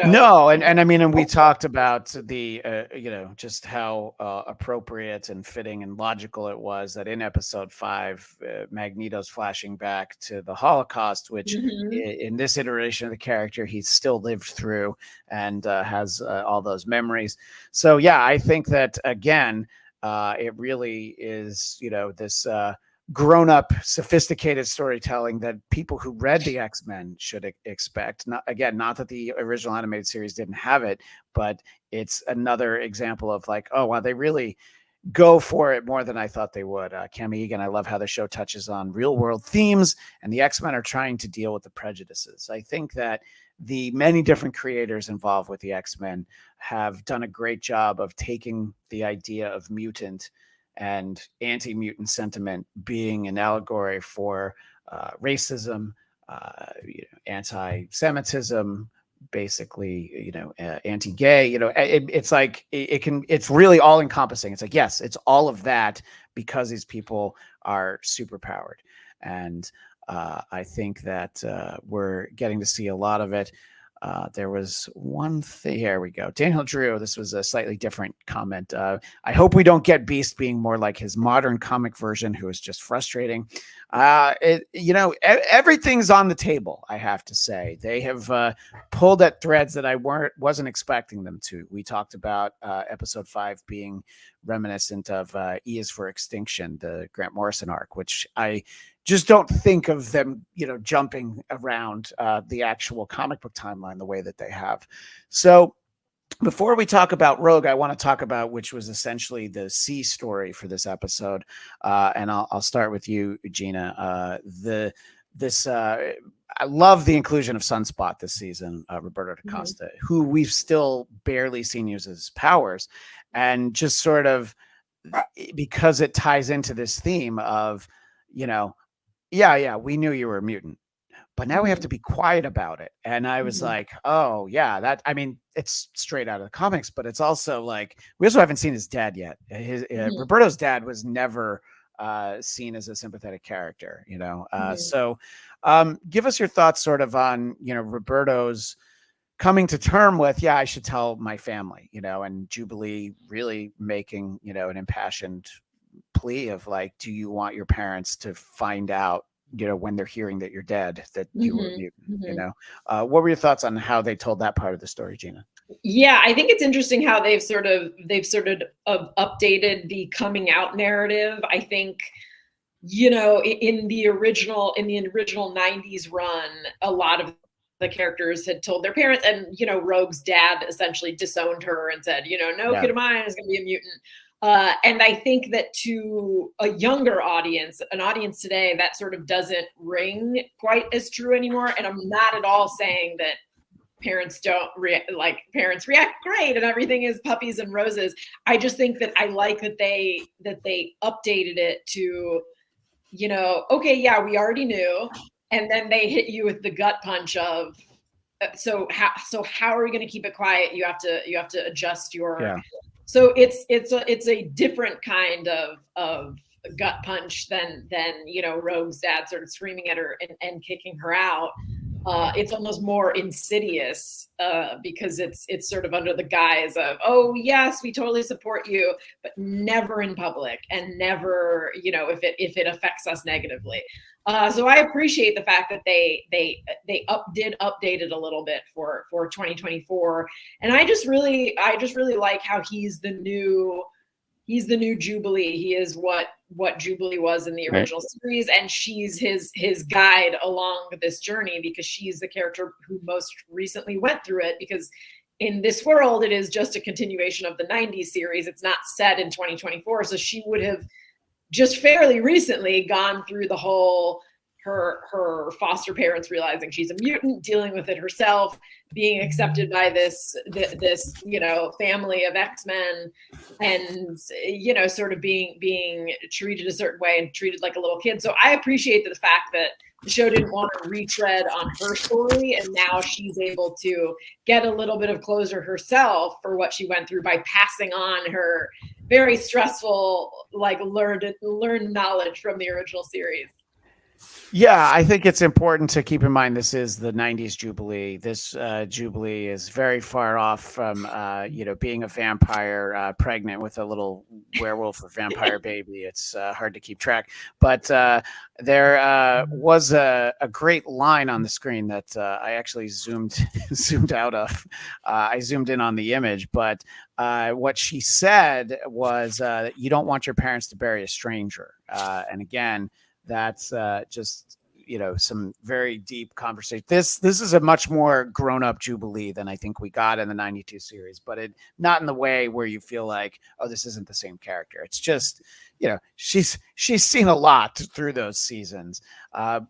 No, and I mean, and we talked about the just how appropriate and fitting and logical it was that in episode 5, Magneto's flashing back to the Holocaust, which in this iteration of the character he's still lived through and has all those memories. So yeah, I think that again, it really is this grown-up, sophisticated storytelling that people who read the X-Men should expect. Not that the original animated series didn't have it, but it's another example of oh wow, they really go for it more than I thought they would. Cam Egan, I love how the show touches on real world themes, and the X-Men are trying to deal with the prejudices. I think that the many different creators involved with the X-Men have done a great job of taking the idea of mutant and anti-mutant sentiment being an allegory for racism, anti-Semitism, basically, anti-gay. It's like it's really all encompassing. It's like, yes, it's all of that because these people are super powered, and I think that we're getting to see a lot of it. There was one thing. Here we go. Daniel Drew. This was a slightly different comment. I hope we don't get Beast being more like his modern comic version, who is just frustrating. Everything's on the table. I have to say, they have pulled at threads that I wasn't expecting them to. We talked about episode 5 being reminiscent of E is for Extinction, the Grant Morrison arc, which I just don't think of them, jumping around the actual comic book timeline the way that they have. So before we talk about Rogue, I want to talk about which was essentially the C story for this episode. And I'll start with you, Gina. I love the inclusion of Sunspot this season, Roberto da Costa, who we've still barely seen use his powers. And just sort of because it ties into this theme of, yeah, we knew you were a mutant, but now we have to be quiet about it. And I was like, oh yeah, it's straight out of the comics, but it's also like, we also haven't seen his dad yet. Roberto's dad was never seen as a sympathetic character, so give us your thoughts sort of on, Roberto's coming to term with, I should tell my family, and Jubilee really making, an impassioned plea of like, do you want your parents to find out, when they're hearing that you're dead, that you were mutant, what were your thoughts on how they told that part of the story, Gina? Yeah, I think it's interesting how they've sort of updated the coming out narrative. I think, in the original 90s run, a lot of the characters had told their parents, and, Rogue's dad essentially disowned her and said, no kid of mine is going to be a mutant. And I think that to a younger audience, an audience today, that sort of doesn't ring quite as true anymore. And I'm not at all saying that parents don't parents react great and everything is puppies and roses. I just think that I like that they updated it to, okay, yeah, we already knew. And then they hit you with the gut punch of, so how are we going to keep it quiet? You have to adjust your. Yeah. So it's a different kind of gut punch than Rogue's dad sort of screaming at her and kicking her out. It's almost more insidious because it's sort of under the guise of, oh yes, we totally support you, but never in public and never, if it affects us negatively. So I appreciate the fact that they did update it a little bit for 2024, and I just really like how he's the new Jubilee. He is what Jubilee was in the original series, and she's his guide along this journey because she's the character who most recently went through it, because in this world it is just a continuation of the 90s series. It's not set in 2024, so she would have just fairly recently gone through the whole her foster parents realizing she's a mutant, dealing with it herself, being accepted by this family of X-Men, and sort of being treated a certain way and treated like a little kid. So I appreciate the fact that the show didn't want to retread on her story, and now she's able to get a little bit of closure herself for what she went through by passing on her very stressful, learned knowledge from the original series. Yeah, I think it's important to keep in mind this is the 90s Jubilee. This Jubilee is very far off from, being a vampire pregnant with a little werewolf or vampire baby. It's hard to keep track. But there was a great line on the screen that I actually zoomed out of. I zoomed in on the image, but what she said was, you don't want your parents to bury a stranger. And again, that's just, some very deep conversation. This is a much more grown-up Jubilee than I think we got in the 92 series, but it not in the way where you feel like, oh, this isn't the same character. It's just, she's seen a lot through those seasons.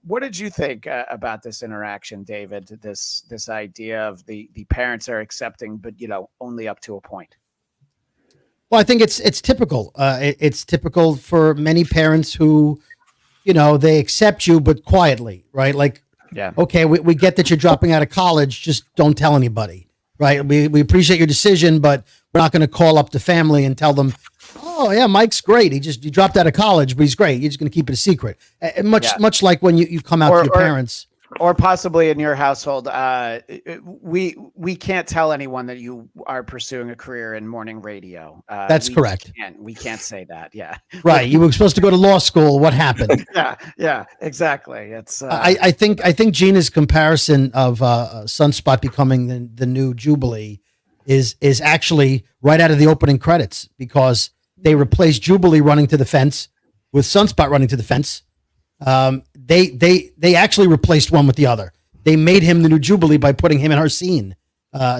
What did you think about this interaction, David? This idea of the parents are accepting, but only up to a point. Well, I think it's typical. It's typical for many parents who, they accept you, but quietly, right? Like, yeah, okay, we get that you're dropping out of college. Just don't tell anybody, right? We appreciate your decision, but we're not going to call up the family and tell them, oh yeah, Mike's great. He dropped out of college, but he's great. You're just going to keep it a secret. Much like when you come out to your parents. Or possibly in your household, we can't tell anyone that you are pursuing a career in morning radio. That's correct. We can't say that. Yeah, right. You were supposed to go to law school. What happened? yeah, exactly. It's. I think Gina's comparison of Sunspot becoming the new Jubilee is actually right out of the opening credits, because they replaced Jubilee running to the fence with Sunspot running to the fence. They actually replaced one with the other. They made him the new Jubilee by putting him in our scene.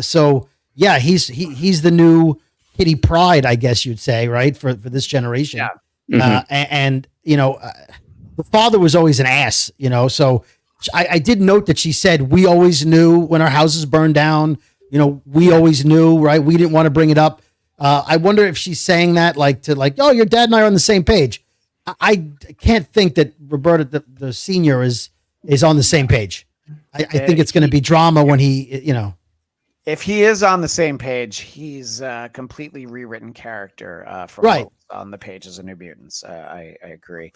So yeah, he's the new Kitty Pryde, I guess you'd say, right? For this generation. Yeah. And the father was always an ass, so I did note that she said, we always knew when our houses burned down, we always knew, right? We didn't want to bring it up. I wonder if she's saying that oh, your dad and I are on the same page. I can't think that Roberta, the senior, is on the same page. I think it's going to be drama when he, If he is on the same page, he's a completely rewritten character from right on the pages of New Mutants. I agree.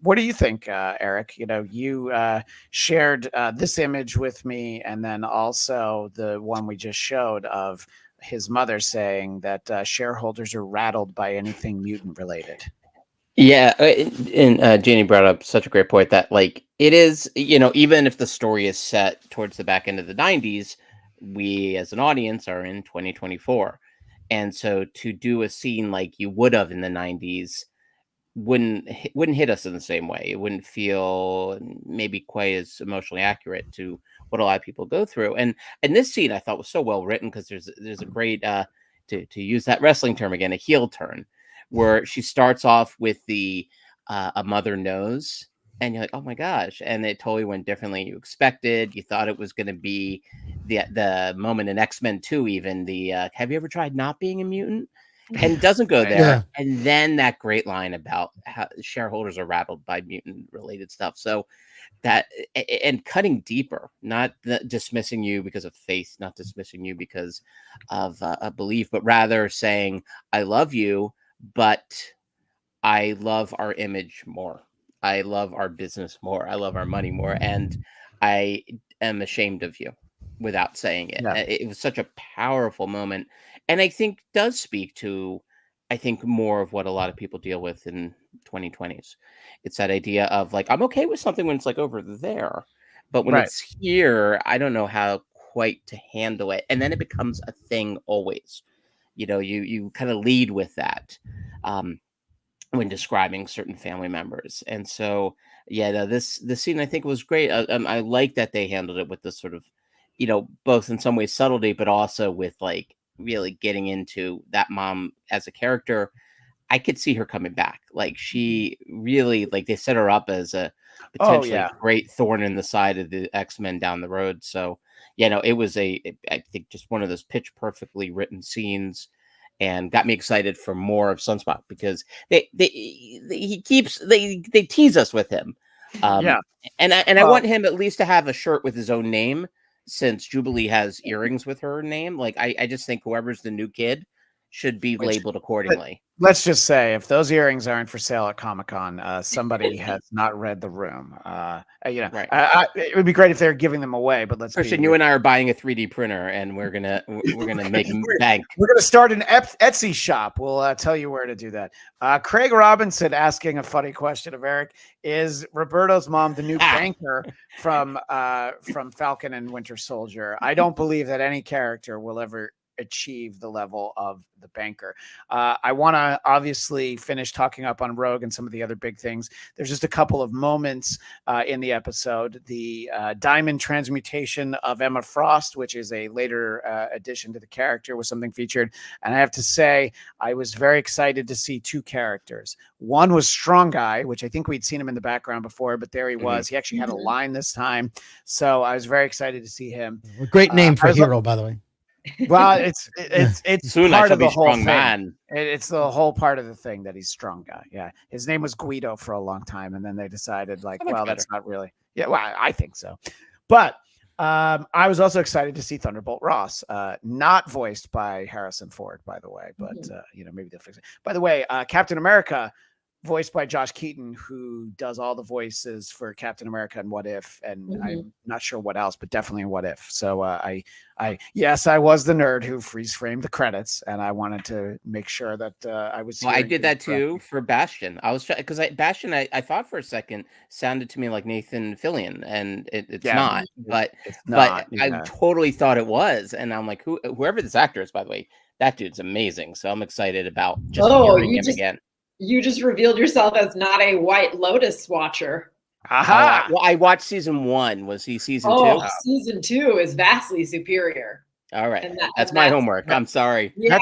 What do you think, Eric? You shared this image with me, and then also the one we just showed of his mother saying that shareholders are rattled by anything mutant related. Yeah, and Janie brought up such a great point that it is, even if the story is set towards the back end of the 90s, we as an audience are in 2024. And so to do a scene like you would have in the 90s wouldn't hit us in the same way. It wouldn't feel maybe quite as emotionally accurate to what a lot of people go through. And this scene I thought was so well written, because there's a great to use that wrestling term again, a heel turn, where she starts off with the a mother knows, and you're like, oh my gosh, and it totally went differently than you expected. You thought it was going to be the moment in X-Men 2, even the have you ever tried not being a mutant? And it doesn't go there. Yeah. And then that great line about how shareholders are rattled by mutant related stuff. So that, and cutting deeper, not dismissing you because of faith, not dismissing you because of a belief, but rather saying, I love you, but I love our image more. I love our business more. I love our money more. And I am ashamed of you, without saying it. Yeah. It was such a powerful moment. And I think does speak to, more of what a lot of people deal with in 2020s. It's that idea of I'm okay with something when it's over there, but when Right. it's here, I don't know how quite to handle it. And then it becomes a thing always. You kind of lead with that when describing certain family members. And so, yeah, this scene I think was great. I like that they handled it with this sort of, both in some ways subtlety, but also with really getting into that mom as a character. I could see her coming back. She really, they set her up as a potentially great thorn in the side of the X-Men down the road. So, it was I think just one of those pitch perfectly written scenes, and got me excited for more of Sunspot, because they tease us with him. And I want him at least to have a shirt with his own name, since Jubilee has earrings with her name. I just think whoever's the new kid should be labeled accordingly. Let's just say, if those earrings aren't for sale at Comic-Con, somebody has not read the room. Right. It would be great if they're giving them away, but let's. Christian, you and I are buying a 3D printer, and we're gonna make bank. We're gonna start an Etsy shop. We'll tell you where to do that. Craig Robinson asking a funny question of Eric: is Roberto's mom the new banker from Falcon and Winter Soldier? I don't believe that any character will ever achieve the level of the banker. I want to obviously finish talking up on Rogue and some of the other big things. There's just a couple of moments in the episode. The diamond transmutation of Emma Frost, which is a later addition to the character, was something featured. And I have to say, I was very excited to see two characters. One was Strong Guy, which I think we'd seen him in the background before, but there he was. He actually had a line this time. So I was very excited to see him. Great name for hero, by the way. Well, it's Soon part I shall of the be whole strong thing. man. It's the whole part of the thing that he's Strong Guy. Yeah, his name was Guido for a long time, and then they decided like, well, that's not really. Yeah, well, I think so. But I was also excited to see Thunderbolt Ross, not voiced by Harrison Ford, by the way, but maybe they'll fix it. By the way, Captain America, voiced by Josh Keaton, who does all the voices for Captain America and What If, and I'm not sure what else, but definitely in What If. So I was the nerd who freeze framed the credits, and I wanted to make sure that I was. Well, I did that too for Bastion. I was because Bastion, I thought for a second sounded to me like Nathan Fillion, and it's not. But I totally thought it was, and I'm like, whoever this actor is, by the way, that dude's amazing. So I'm excited about just hearing him again. You just revealed yourself as not a White Lotus watcher. Aha! Well, I watched season 1. Was he season 2? Oh, season 2 is vastly superior. All right, that's my homework. I'm sorry. Yeah,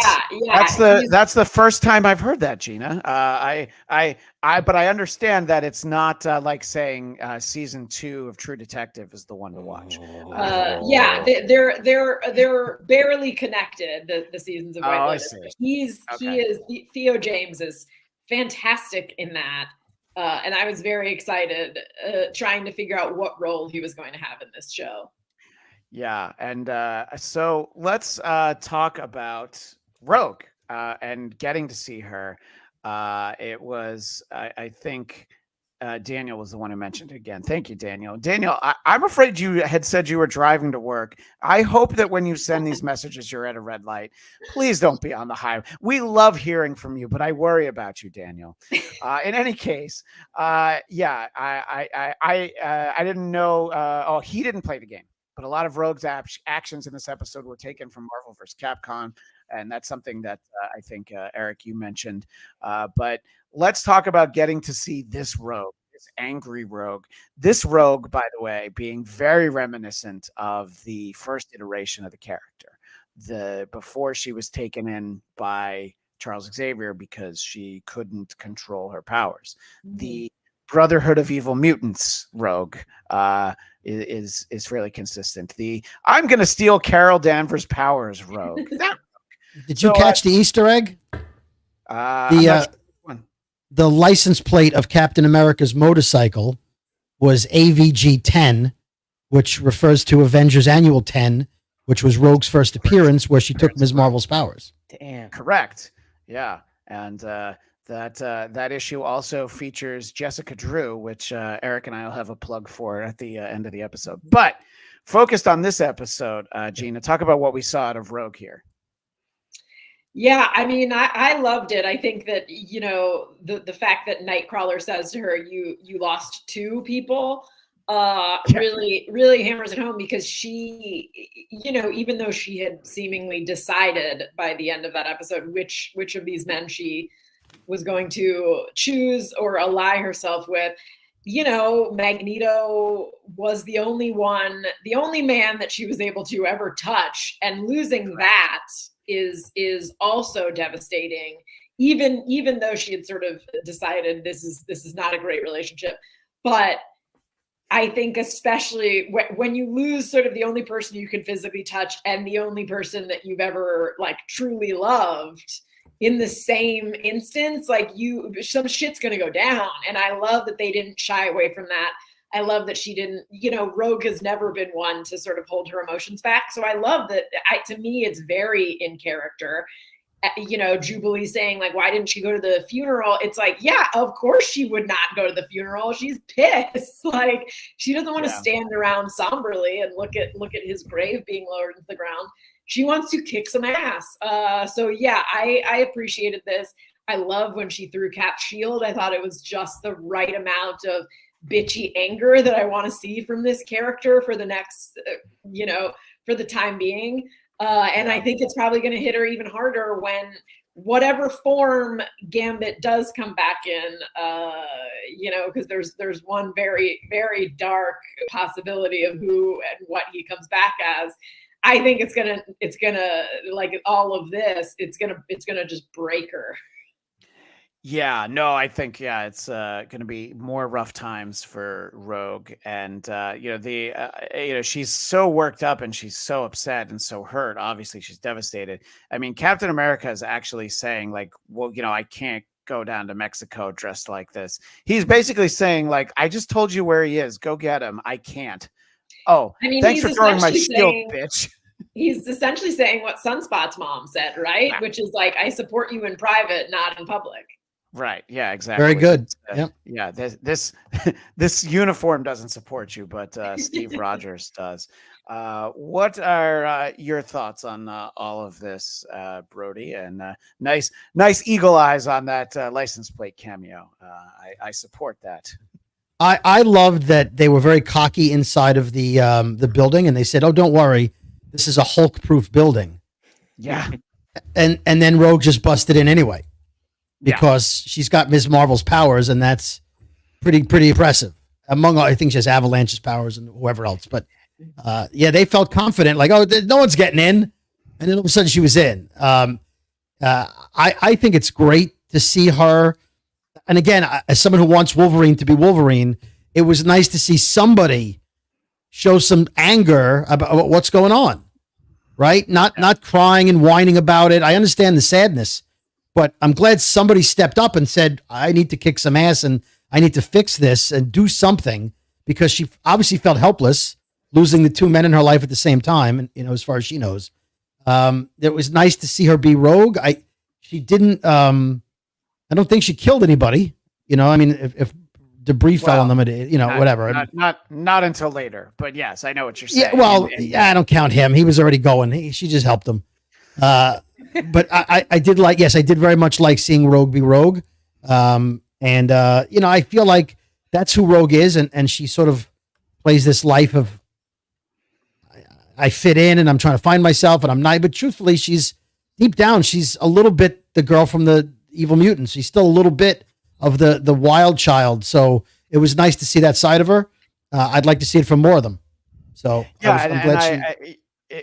that's the first time I've heard that, Gina. But I understand that it's not like saying season 2 of True Detective is the one to watch. Yeah, they're barely connected. The seasons of White Lotus. He is Theo James is fantastic in that, and I was very excited trying to figure out what role he was going to have in this show. Yeah, and so let's talk about Rogue and getting to see her. It was, I think, Daniel was the one who mentioned it again. Thank you, Daniel. Daniel, I'm afraid you had said you were driving to work. I hope that when you send these messages, you're at a red light. Please don't be on the highway. We love hearing from you, but I worry about you, Daniel. In any case, I didn't know. He didn't play the game. But a lot of Rogue's actions in this episode were taken from Marvel vs. Capcom, and that's something that I think, Eric, you mentioned. But let's talk about getting to see this Rogue, this angry Rogue. This Rogue, by the way, being very reminiscent of the first iteration of the character, before she was taken in by Charles Xavier because she couldn't control her powers. The Brotherhood of Evil Mutants Rogue is fairly consistent. I'm going to steal Carol Danvers' powers Rogue. Did you catch the Easter egg? The license plate of Captain America's motorcycle was AVG 10, which refers to Avengers Annual 10, which was Rogue's first appearance where she took Ms. Marvel's powers. Damn. Correct. Yeah. And that issue also features Jessica Drew, which Eric and I will have a plug for at the end of the episode. But focused on this episode, Gina, talk about what we saw out of Rogue here. Yeah, I mean, I loved it. I think that, the fact that Nightcrawler says to her, you lost 2 people, really, really hammers it home, because she, even though she had seemingly decided by the end of that episode which of these men she was going to choose or ally herself with, Magneto was the only man that she was able to ever touch, and losing that is also devastating, even though she had sort of decided this is not a great relationship. But I think especially when you lose sort of the only person you can physically touch and the only person that you've ever truly loved in the same instance, some shit's gonna go down. And I love that they didn't shy away from that. I love that she didn't, Rogue has never been one to sort of hold her emotions back. So I love that. To me, it's very in character. Jubilee saying why didn't she go to the funeral? It's yeah, of course she would not go to the funeral. She's pissed. She doesn't want to stand around somberly and look at his grave being lowered into the ground. She wants to kick some ass. So yeah, I appreciated this. I love when she threw Cap's shield. I thought it was just the right amount of bitchy anger that I want to see from this character for the next, for the time being. And I think it's probably going to hit her even harder when whatever form Gambit does come back in, because there's one very, very dark possibility of who and what he comes back as. I think it's gonna like all of this, it's gonna just break her. Yeah, no, I think it's going to be more rough times for Rogue, and she's so worked up and she's so upset and so hurt. Obviously, she's devastated. I mean, Captain America is actually saying like, well, I can't go down to Mexico dressed like this. He's basically saying like, I just told you where he is. Go get him. I can't. Oh, I mean, thanks for throwing my shield, bitch. He's essentially saying what Sunspot's mom said, right? Yeah. Which is like, I support you in private, not in public. Right. Yeah, exactly. Very good. Yep. Yeah. This uniform doesn't support you, but Steve Rogers does. What are your thoughts on all of this, Brody? And nice eagle eyes on that license plate cameo. I support that. I loved that they were very cocky inside of the building, and they said, "Oh, don't worry, this is a Hulk-proof building." Yeah. And then Rogue just busted in anyway, because she's got Ms. Marvel's powers, and that's pretty impressive. Among I think she has Avalanche's powers and whoever else. But they felt confident, like, oh, no one's getting in, and then all of a sudden she was in. I think it's great to see her. And again, as someone who wants Wolverine to be Wolverine, it was nice to see somebody show some anger about what's going on, right? Not crying and whining about it. I understand the sadness, but I'm glad somebody stepped up and said, I need to kick some ass and I need to fix this and do something, because she obviously felt helpless, losing the two men in her life at the same time. And, as far as she knows, it was nice to see her be Rogue. She didn't, I don't think she killed anybody. I mean, if debris fell on them, whatever. Not until later, but yes, I know what you're saying. Yeah, well, I don't count him. He was already going. She just helped him. But I did I did very much like seeing Rogue be Rogue. I feel like that's who Rogue is. And she sort of plays this life of, I fit in and I'm trying to find myself and I'm not, but truthfully, she's deep down, she's a little bit the girl from the Evil Mutants. She's still a little bit of the wild child. So it was nice to see that side of her. I'd like to see it from more of them. So I'm glad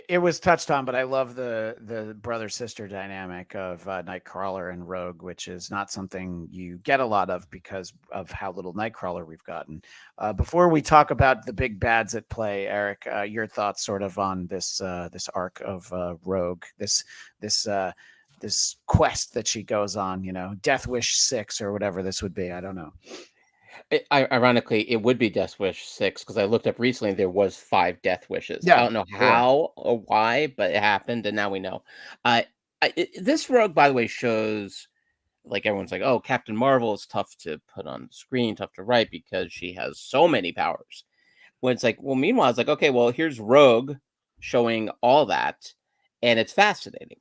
it was touched on, but I love the brother-sister dynamic of Nightcrawler and Rogue, which is not something you get a lot of because of how little Nightcrawler we've gotten. Before we talk about the big bads at play, Eric, your thoughts sort of on this arc of Rogue, this quest that she goes on, Death Wish 6 or whatever this would be. I don't know. Ironically, it would be Death Wish 6 because I looked up recently. There was 5 Death Wishes. Yeah, I don't know how or why, but it happened, and now we know. This Rogue, by the way, shows, like, everyone's like, oh, Captain Marvel is tough to put on the screen, tough to write because she has so many powers. When it's like, well, meanwhile, it's like, okay, well, here's Rogue showing all that, and it's fascinating.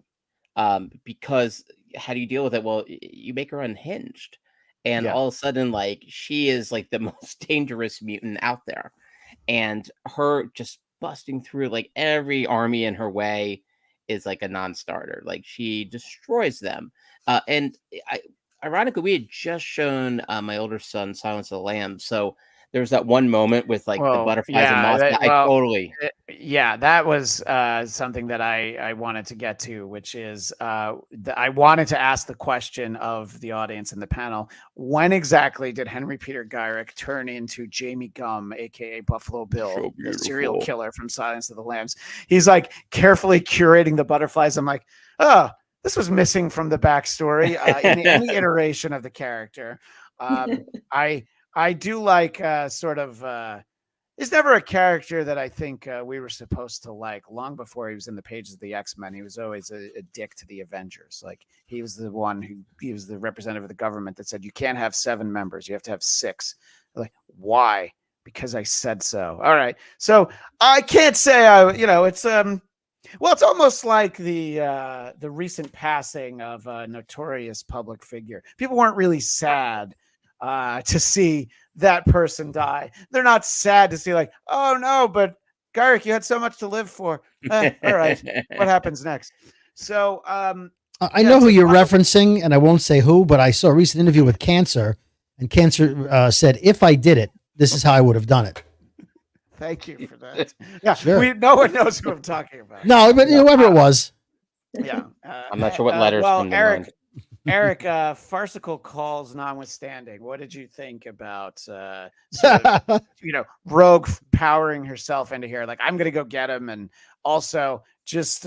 Because how do you deal with it? Well, you make her unhinged. And all of a sudden, like, she is like the most dangerous mutant out there. And her just busting through like every army in her way is like a non-starter. Like, she destroys them. Ironically, we had just shown my older son Silence of the Lambs. So there's that one moment with like the butterflies and moths. That was something that I wanted to get to, which is I wanted to ask the question of the audience in the panel: when exactly did Henry Peter Gyrick turn into Jamie Gum, aka Buffalo Bill, the serial killer from Silence of the Lambs? He's like carefully curating the butterflies. I'm like, oh, this was missing from the backstory in any iteration of the character. I do like he's never a character that I think we were supposed to like. Long before he was in the pages of the X-Men, he was always a dick to the Avengers. Like, he was the one he was the representative of the government that said, you can't have 7 members, you have to have 6. Like, why? Because I said so. All right. So I can't say it's it's almost like the recent passing of a notorious public figure. People weren't really sad to see that person die. They're not sad to see like, oh no, but Gyrick, you had so much to live for. All right, what happens next? So, I know who you're referencing, and I won't say who, but I saw a recent interview with Cancer, and Cancer said, if I did it, this is how I would have done it. Thank you for that. Yeah, Sure. no one knows who I'm talking about. No, but whoever it was. Yeah. I'm not sure what letters come to mind. Eric, farcical calls notwithstanding, what did you think about sort of, Rogue powering herself into here? Like, I'm gonna go get him, and also just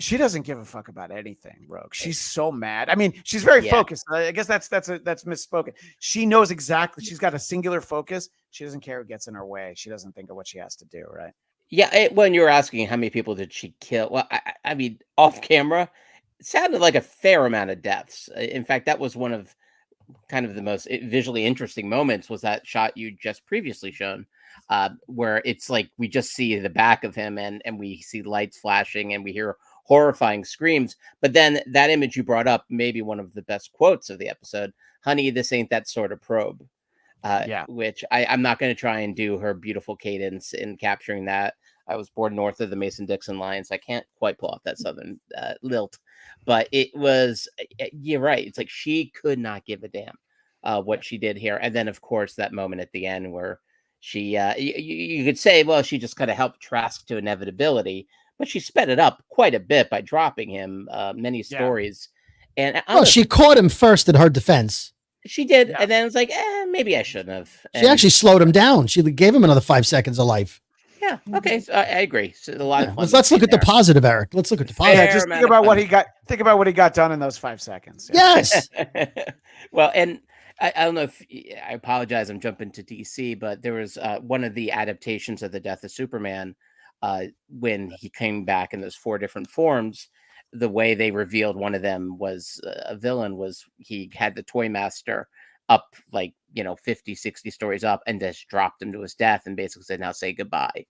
she doesn't give a fuck about anything, Rogue. She's so mad. I mean, she's very focused. I guess that's misspoken. She knows exactly. She's got a singular focus. She doesn't care who gets in her way. She doesn't think of what she has to do, right? Yeah, when you were asking how many people did she kill, well, I mean, off camera, it sounded like a fair amount of deaths. In fact, that was one of kind of the most visually interesting moments, was that shot you just previously shown, where it's like we just see the back of him and we see lights flashing and we hear horrifying screams. But then that image you brought up, maybe one of the best quotes of the episode, "Honey, this ain't that sort of probe." Which I'm not going to try and do her beautiful cadence in capturing that. I was born north of the Mason-Dixon line, so I can't quite pull off that southern lilt. But it was, you're right. It's like she could not give a damn what she did here. And then, of course, that moment at the end where she, you could say, well, she just kind of helped Trask to inevitability, but she sped it up quite a bit by dropping him many stories. And she caught him first in her defense. She did, and then it's like, maybe I shouldn't have. She actually slowed him down. She gave him another 5 seconds of life. Yeah. Okay. So I agree. So a lot of fun. Let's look at the positive, Eric. Let's look at the positive. Yeah, just think about what he got. Think about what he got done in those 5 seconds. Yeah. Yes. Well, and I don't know if I apologize. I'm jumping to DC, but there was one of the adaptations of the Death of Superman when he came back in those 4 different forms. The way they revealed one of them was a villain was he had the Toy Master up like 50, 60 stories up and just dropped him to his death and basically said, now say goodbye.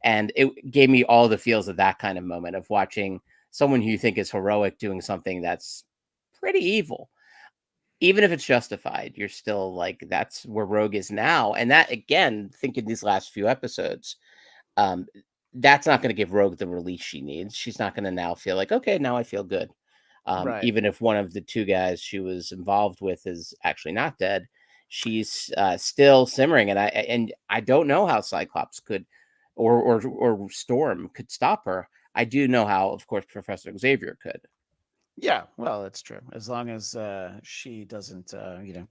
And it gave me all the feels of that kind of moment of watching someone who you think is heroic doing something that's pretty evil. Even if it's justified, you're still like, that's where Rogue is now. And that, again, thinking these last few episodes, that's not going to give Rogue the release she needs. She's not going to now feel like, okay, now I feel good. Right. Even if one of the 2 guys she was involved with is actually not dead, she's still simmering. And I don't know how Cyclops could, or Storm could stop her. I do know how, of course, Professor Xavier could. Yeah, well, that's true. As long as she doesn't,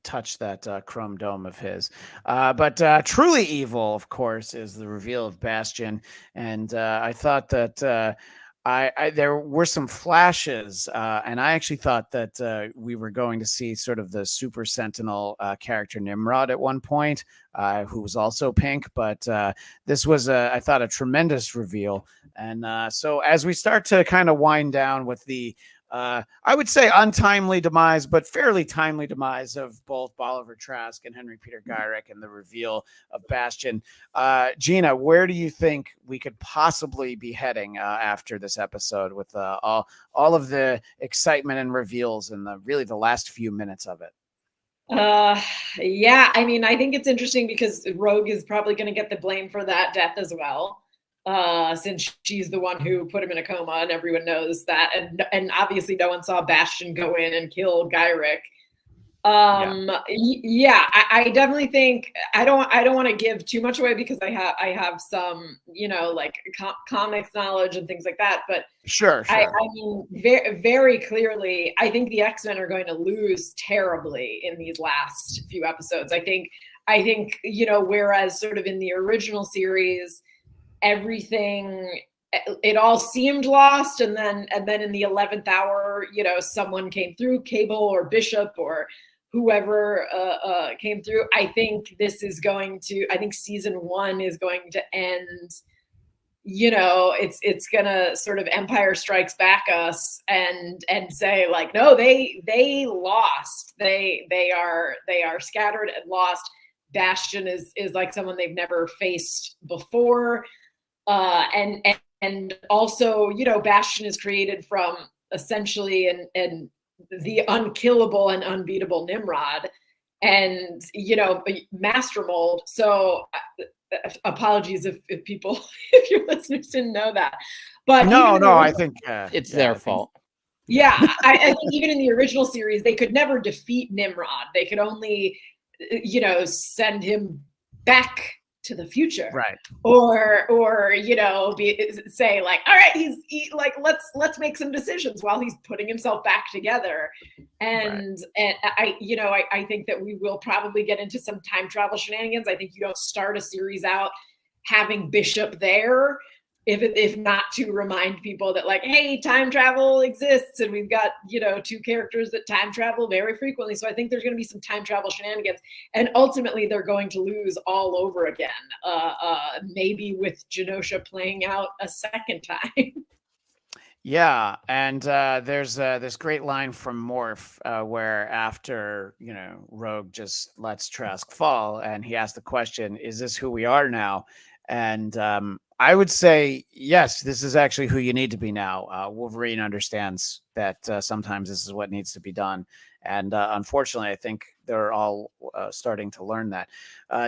touch that chrome dome of his. But truly evil, of course, is the reveal of Bastion. And I thought that there were some flashes, and I actually thought that we were going to see sort of the Super Sentinel character Nimrod at one point, who was also pink. But this was, I thought, a tremendous reveal. And so as we start to kind of wind down with the I would say untimely demise, but fairly timely demise of both Bolivar Trask and Henry Peter Gyrick, and the reveal of Bastion. Gina, where do you think we could possibly be heading after this episode with all of the excitement and reveals and really the last few minutes of it? Yeah, I mean, I think it's interesting because Rogue is probably going to get the blame for that death as well. Since she's the one who put him in a coma, and everyone knows that, and obviously no one saw Bastion go in and kill Gyrick. I definitely think I don't want to give too much away because I have some like comics knowledge and things like that, but sure. I mean very, very clearly I think the X-Men are going to lose terribly in these last few episodes. I think whereas sort of in the original series everything, it all seemed lost, and then in the 11th hour, someone came through, Cable or Bishop or whoever came through. I think season 1 is going to end, it's gonna sort of Empire Strikes Back us and say like, no, they lost, they are scattered and lost. Bastion is like someone they've never faced before. And also, Bastion is created from essentially and the unkillable and unbeatable Nimrod, and Master Mold. So apologies if people, if your listeners didn't know that. But No, even in the I original- think It's yeah, their I think- fault. yeah, I think even in the original series, they could never defeat Nimrod. They could only, send him back to the future, Right. or say like, all right, let's make some decisions while he's putting himself back together. And I think that we will probably get into some time travel shenanigans. I think you don't start a series out having Bishop there if not to remind people that, like, hey, time travel exists, and we've got two characters that time travel very frequently. So I think there's going to be some time travel shenanigans, and ultimately they're going to lose all over again, maybe with Genosha playing out a second time. Yeah, and there's this great line from Morph where after Rogue just lets Trask fall, and he asks the question, "Is this who we are now?" And I would say yes. This is actually who you need to be now. Wolverine understands that sometimes this is what needs to be done, and unfortunately, I think they're all starting to learn that.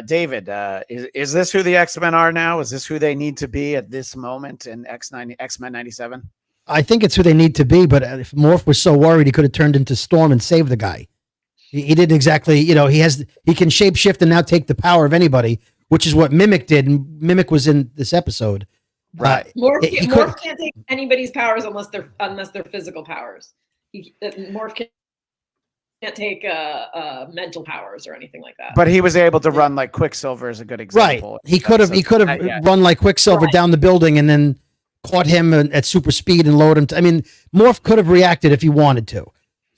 David, is this who the X-Men are now? Is this who they need to be at this moment in X-Men '97? I think it's who they need to be, but if Morph was so worried, he could have turned into Storm and saved the guy. He didn't exactly, he can shapeshift and now take the power of anybody, which is what Mimic did, and Mimic was in this episode. Right. Morph can't take anybody's powers unless they're physical powers. Morph can't take mental powers or anything like that. But he was able to run like Quicksilver is a good example. Right. He could have run like Quicksilver down the building and then caught him at super speed and lowered him. Morph could have reacted if he wanted to.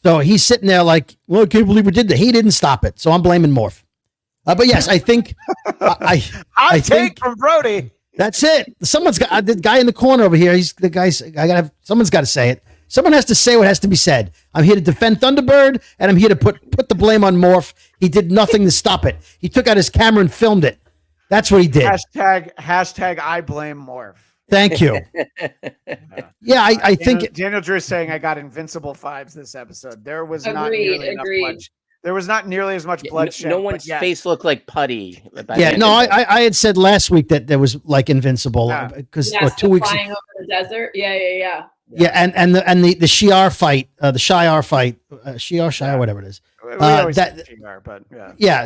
So he's sitting there like, well, I can't believe we did that. He didn't stop it. So I'm blaming Morph. But yes, I think I think from Brody. That's it. Someone's got the guy in the corner over here. He's the guy's. Someone's got to say it. Someone has to say what has to be said. I'm here to defend Thunderbird, and I'm here to put the blame on Morph. He did nothing to stop it. He took out his camera and filmed it. That's what he did. Hashtag I blame Morph. Thank you. Yeah, I think Daniel Drew is saying I got Invincible vibes this episode. There was not Agreed, nearly enough blood. There was not nearly as much bloodshed. No one's face looked like putty. Yeah, no, I had said last week that there was like Invincible because 2 weeks flying over the desert. Yeah. Yeah, and the Shi'ar fight, Shi'ar, whatever it is.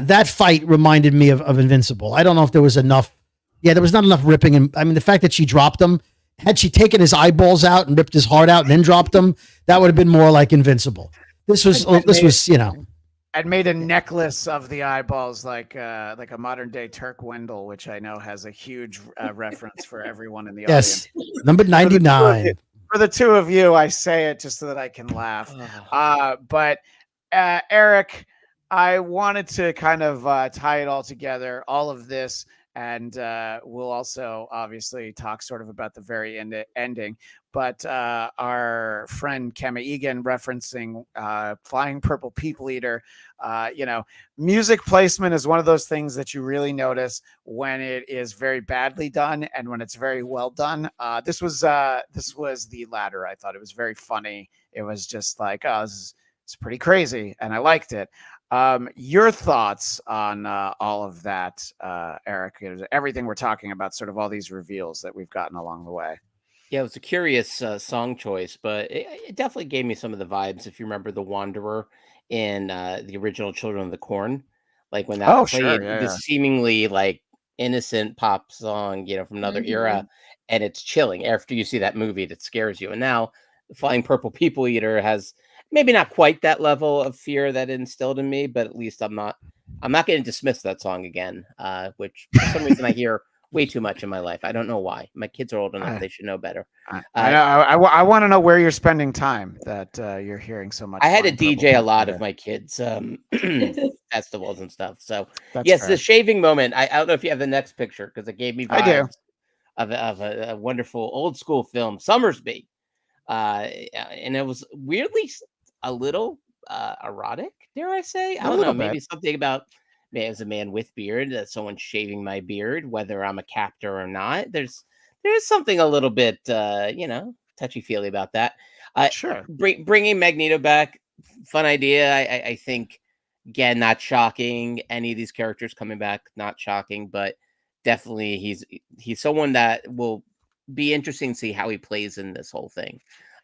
That fight reminded me of Invincible. I don't know if there was enough. Yeah, there was not enough ripping, and the fact that she dropped him, had she taken his eyeballs out and ripped his heart out and then dropped him, that would have been more like Invincible. This was I'd made a necklace of the eyeballs like a modern day Turk Wendell, which I know has a huge reference for everyone in the audience. Yes, number 99. For the two of you, I say it just so that I can laugh. But Eric, I wanted to kind of tie it all together, all of this, and we'll also obviously talk sort of about the very ending. But our friend Kema Egan referencing Flying Purple People Eater, music placement is one of those things that you really notice when it is very badly done and when it's very well done. This was the latter. I thought it was very funny. It was just like, it's pretty crazy, and I liked it. Your thoughts on all of that, Eric? Everything we're talking about, sort of all these reveals that we've gotten along the way. Yeah, it was a curious song choice, but it definitely gave me some of the vibes. If you remember The Wanderer in the original Children of the Corn, like when that played, this seemingly like innocent pop song, from another era, and it's chilling. After you see that movie, that scares you. And now Flying Purple People Eater has maybe not quite that level of fear that it instilled in me, but at least I'm not going to dismiss that song again, which for some reason I hear way too much in my life. I don't know why. My kids are old enough; they should know better. I want to know where you're spending time that you're hearing so much. I had to DJ a lot of my kids' festivals and stuff. So yes, the shaving moment. I don't know if you have the next picture because it gave me vibes of a wonderful old school film, Summersby, and it was weirdly a little erotic. Dare I say? I don't know. Maybe something about. As a man with beard, that someone's shaving my beard, whether I'm a captor or not. There's something a little bit, touchy feely about that. Sure. Bringing Magneto back, fun idea. I think, again, not shocking. Any of these characters coming back, not shocking. But definitely he's someone that will be interesting to see how he plays in this whole thing.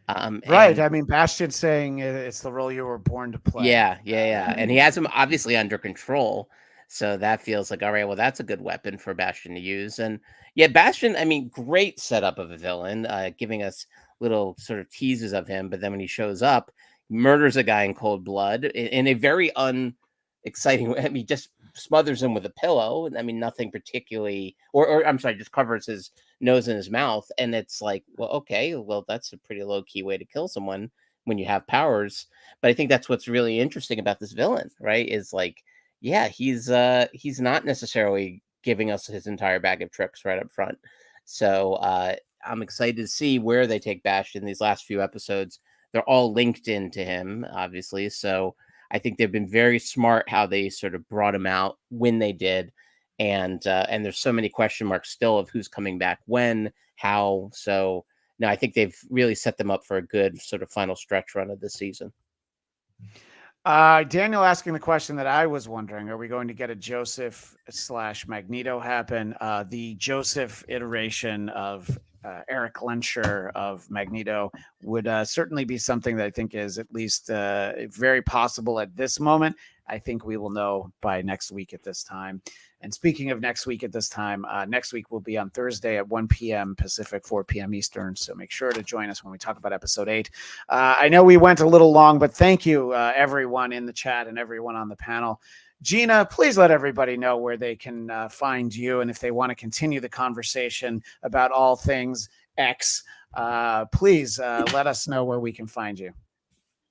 Right. And I mean, Bastion's saying it's the role you were born to play. yeah. And he has him obviously under control. So that feels like, all right, well, that's a good weapon for Bastion to use. And yeah, Bastion, I mean, great setup of a villain, giving us little sort of teases of him. But then when he shows up, murders a guy in cold blood in a very unexciting way. I mean, just smothers him with a pillow. And I mean, nothing particularly, or I'm sorry, just covers his nose and his mouth. And it's like, well, okay, well, that's a pretty low key way to kill someone when you have powers. But I think that's what's really interesting about this villain, right? Is like, yeah, he's not necessarily giving us his entire bag of tricks right up front. So I'm excited to see where they take Bastion these last few episodes. They're all linked into him, obviously. So I think they've been very smart how they sort of brought him out when they did. And there's so many question marks still of who's coming back when, how. So no, I think they've really set them up for a good sort of final stretch run of this season. Daniel asking the question that I was wondering, are we going to get a Joseph / Magneto happen? The Joseph iteration of Eric Lensher of Magneto would certainly be something that I think is at least very possible at this moment. I think we will know by next week at this time. And speaking of next week at this time, next week will be on Thursday at 1 p.m. Pacific, 4 p.m. Eastern. So make sure to join us when we talk about episode 8. I know we went a little long, but thank you, everyone in the chat and everyone on the panel. Gina, please let everybody know where they can find you. And if they want to continue the conversation about all things X, please let us know where we can find you.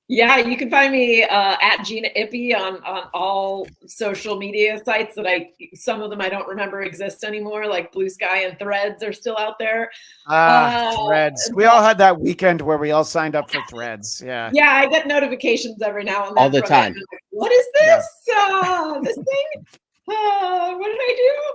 Yeah, you can find me at Gina Ippi on all social media sites that some of them I don't remember exist anymore, like Blue Sky and Threads are still out there. Threads. We all had that weekend where we all signed up for Threads. Yeah. Yeah, I get notifications every now and then. All the time. Like, what is this? This thing? What did I do?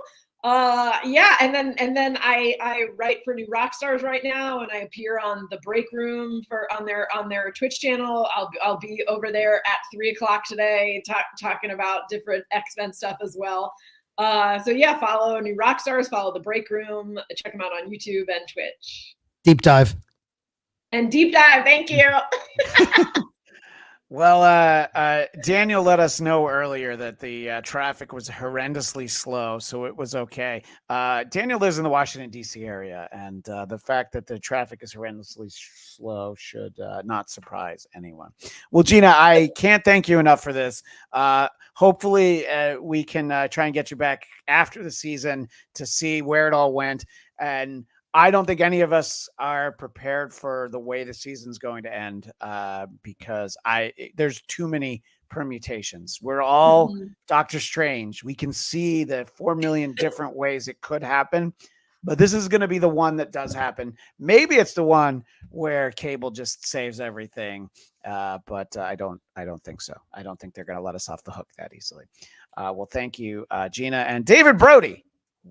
Yeah, and then I write for New Rockstars right now, and I appear on the Break Room on their Twitch channel. I'll be over there at 3:00 today talking about different X-Men stuff as well. So yeah, follow New Rockstars, follow the Break Room, check them out on YouTube and Twitch. Deep dive. And deep dive, thank you. Well, Daniel let us know earlier that the traffic was horrendously slow, so it was okay. Daniel lives in the Washington, D.C. area, and the fact that the traffic is horrendously slow should not surprise anyone. Well, Gina, I can't thank you enough for this. Hopefully, we can try and get you back after the season to see where it all went. And I don't think any of us are prepared for the way the season's going to end because there's too many permutations. We're all Doctor Strange. We can see the 4 million different ways it could happen, but this is going to be the one that does happen. Maybe it's the one where Cable just saves everything, but I don't think so. I don't think they're going to let us off the hook that easily. Well, thank you, Gina. And David Brody,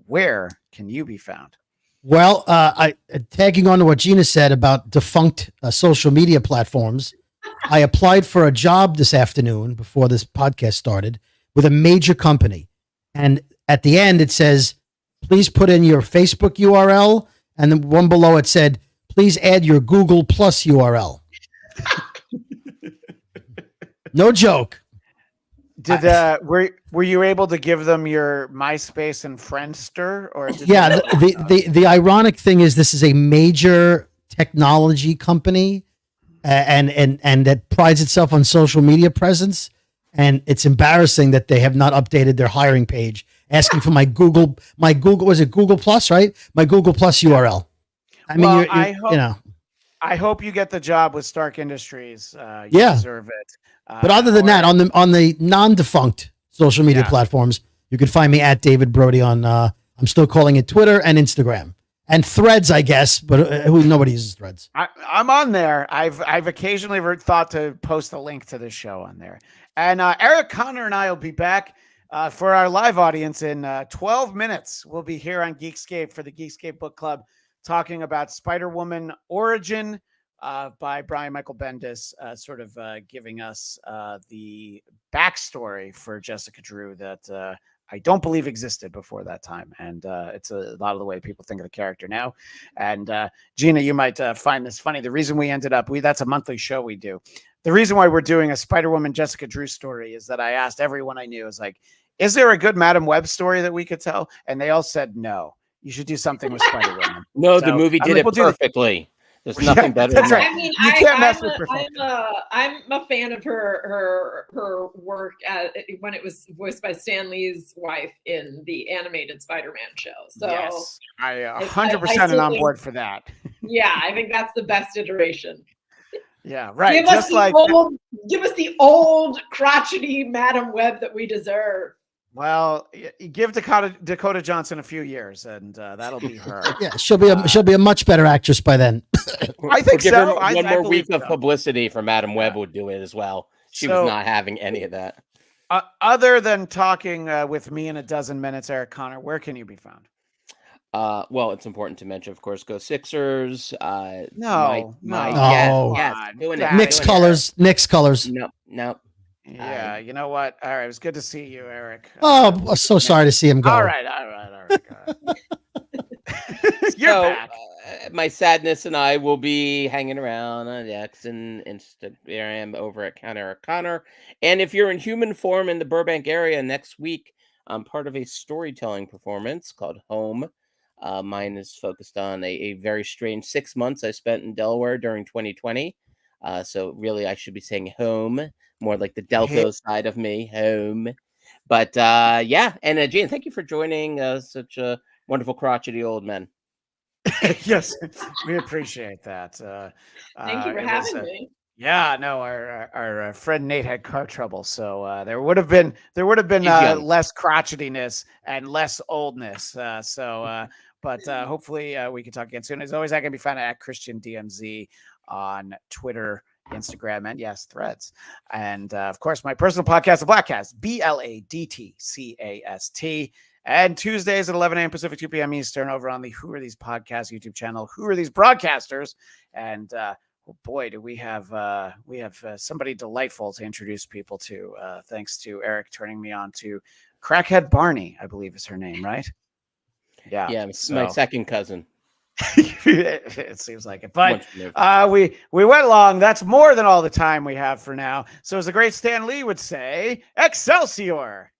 where can you be found? Well, tagging on to what Gina said about defunct social media platforms, I applied for a job this afternoon before this podcast started with a major company. And at the end, it says, please put in your Facebook URL. And then one below it said, please add your Google Plus URL. No joke. Did were you able to give them your MySpace and Friendster? Or yeah, the ironic thing is this is a major technology company and that prides itself on social media presence, and it's embarrassing that they have not updated their hiring page asking for my Google was it Google Plus, right? My Google Plus URL. I mean, well, I hope you get the job with Stark Industries. You deserve it. But other than that, on the non-defunct social media platforms, you can find me at David Brody on. I'm still calling it Twitter and Instagram and Threads, I guess, but nobody uses Threads. I'm on there. I've occasionally thought to post a link to this show on there. And Eric Connor and I will be back for our live audience in 12 minutes. We'll be here on Geekscape for the Geekscape Book Club, talking about Spider-Woman Origin. By Brian Michael Bendis, sort of giving us the backstory for Jessica Drew that I don't believe existed before that time. And it's a lot of the way people think of the character now. And Gina, you might find this funny. The reason we ended up, that's a monthly show we do. The reason why we're doing a Spider-Woman Jessica Drew story is that I asked everyone I knew, is like, is there a good Madam Web story that we could tell? And they all said no. You should do something with Spider-Woman. No, the movie did it perfectly. There's nothing better than that. I mean, I'm a fan of her work when it was voiced by Stan Lee's wife in the animated Spider-Man show. So yes, I 100% am on board for that. Yeah, I think that's the best iteration. Yeah, right. Give us the old crotchety Madam Web that we deserve. Well, give Dakota Johnson a few years, and that'll be her. Yeah, she'll be a much better actress by then. I think so. One more week of publicity for Madam Web would do it as well. She was not having any of that. Other than talking with me in a dozen minutes, Eric Connor, where can you be found? Well, it's important to mention, of course, go Sixers. Yes, Knicks colors. No. Yeah, you know what? All right, it was good to see you, Eric. Oh, I'm so sorry to see him go. All right. You're back. My sadness and I will be hanging around on X and Instagram over at Eric Connor. And if you're in human form in the Burbank area next week, I'm part of a storytelling performance called Home. Mine is focused on a very strange 6 months I spent in Delaware during 2020. So really, I should be saying home, more like the Delco side of me, home. But yeah, and Gina, thank you for joining such a wonderful crotchety old men. Yes, we appreciate that. Thank you for having me. Yeah, no, our friend Nate had car trouble, so there would have been less crotchetiness and less oldness. But hopefully we can talk again soon. As always, I can be found at Christian DMZ on Twitter, Instagram, and yes, Threads. And of course, my personal podcast, The Blattcast, BLADTCAST. And Tuesdays at 11 a.m. Pacific, 2 p.m. Eastern, over on the Who Are These Podcasts YouTube channel. Who Are These Broadcasters? And oh boy, do we have somebody delightful to introduce people to. Thanks to Eric turning me on to Crackhead Barney, I believe is her name, right? Yeah, my second cousin. It seems like it, but we went long. That's more than all the time we have for now. So as the great Stan Lee would say, Excelsior.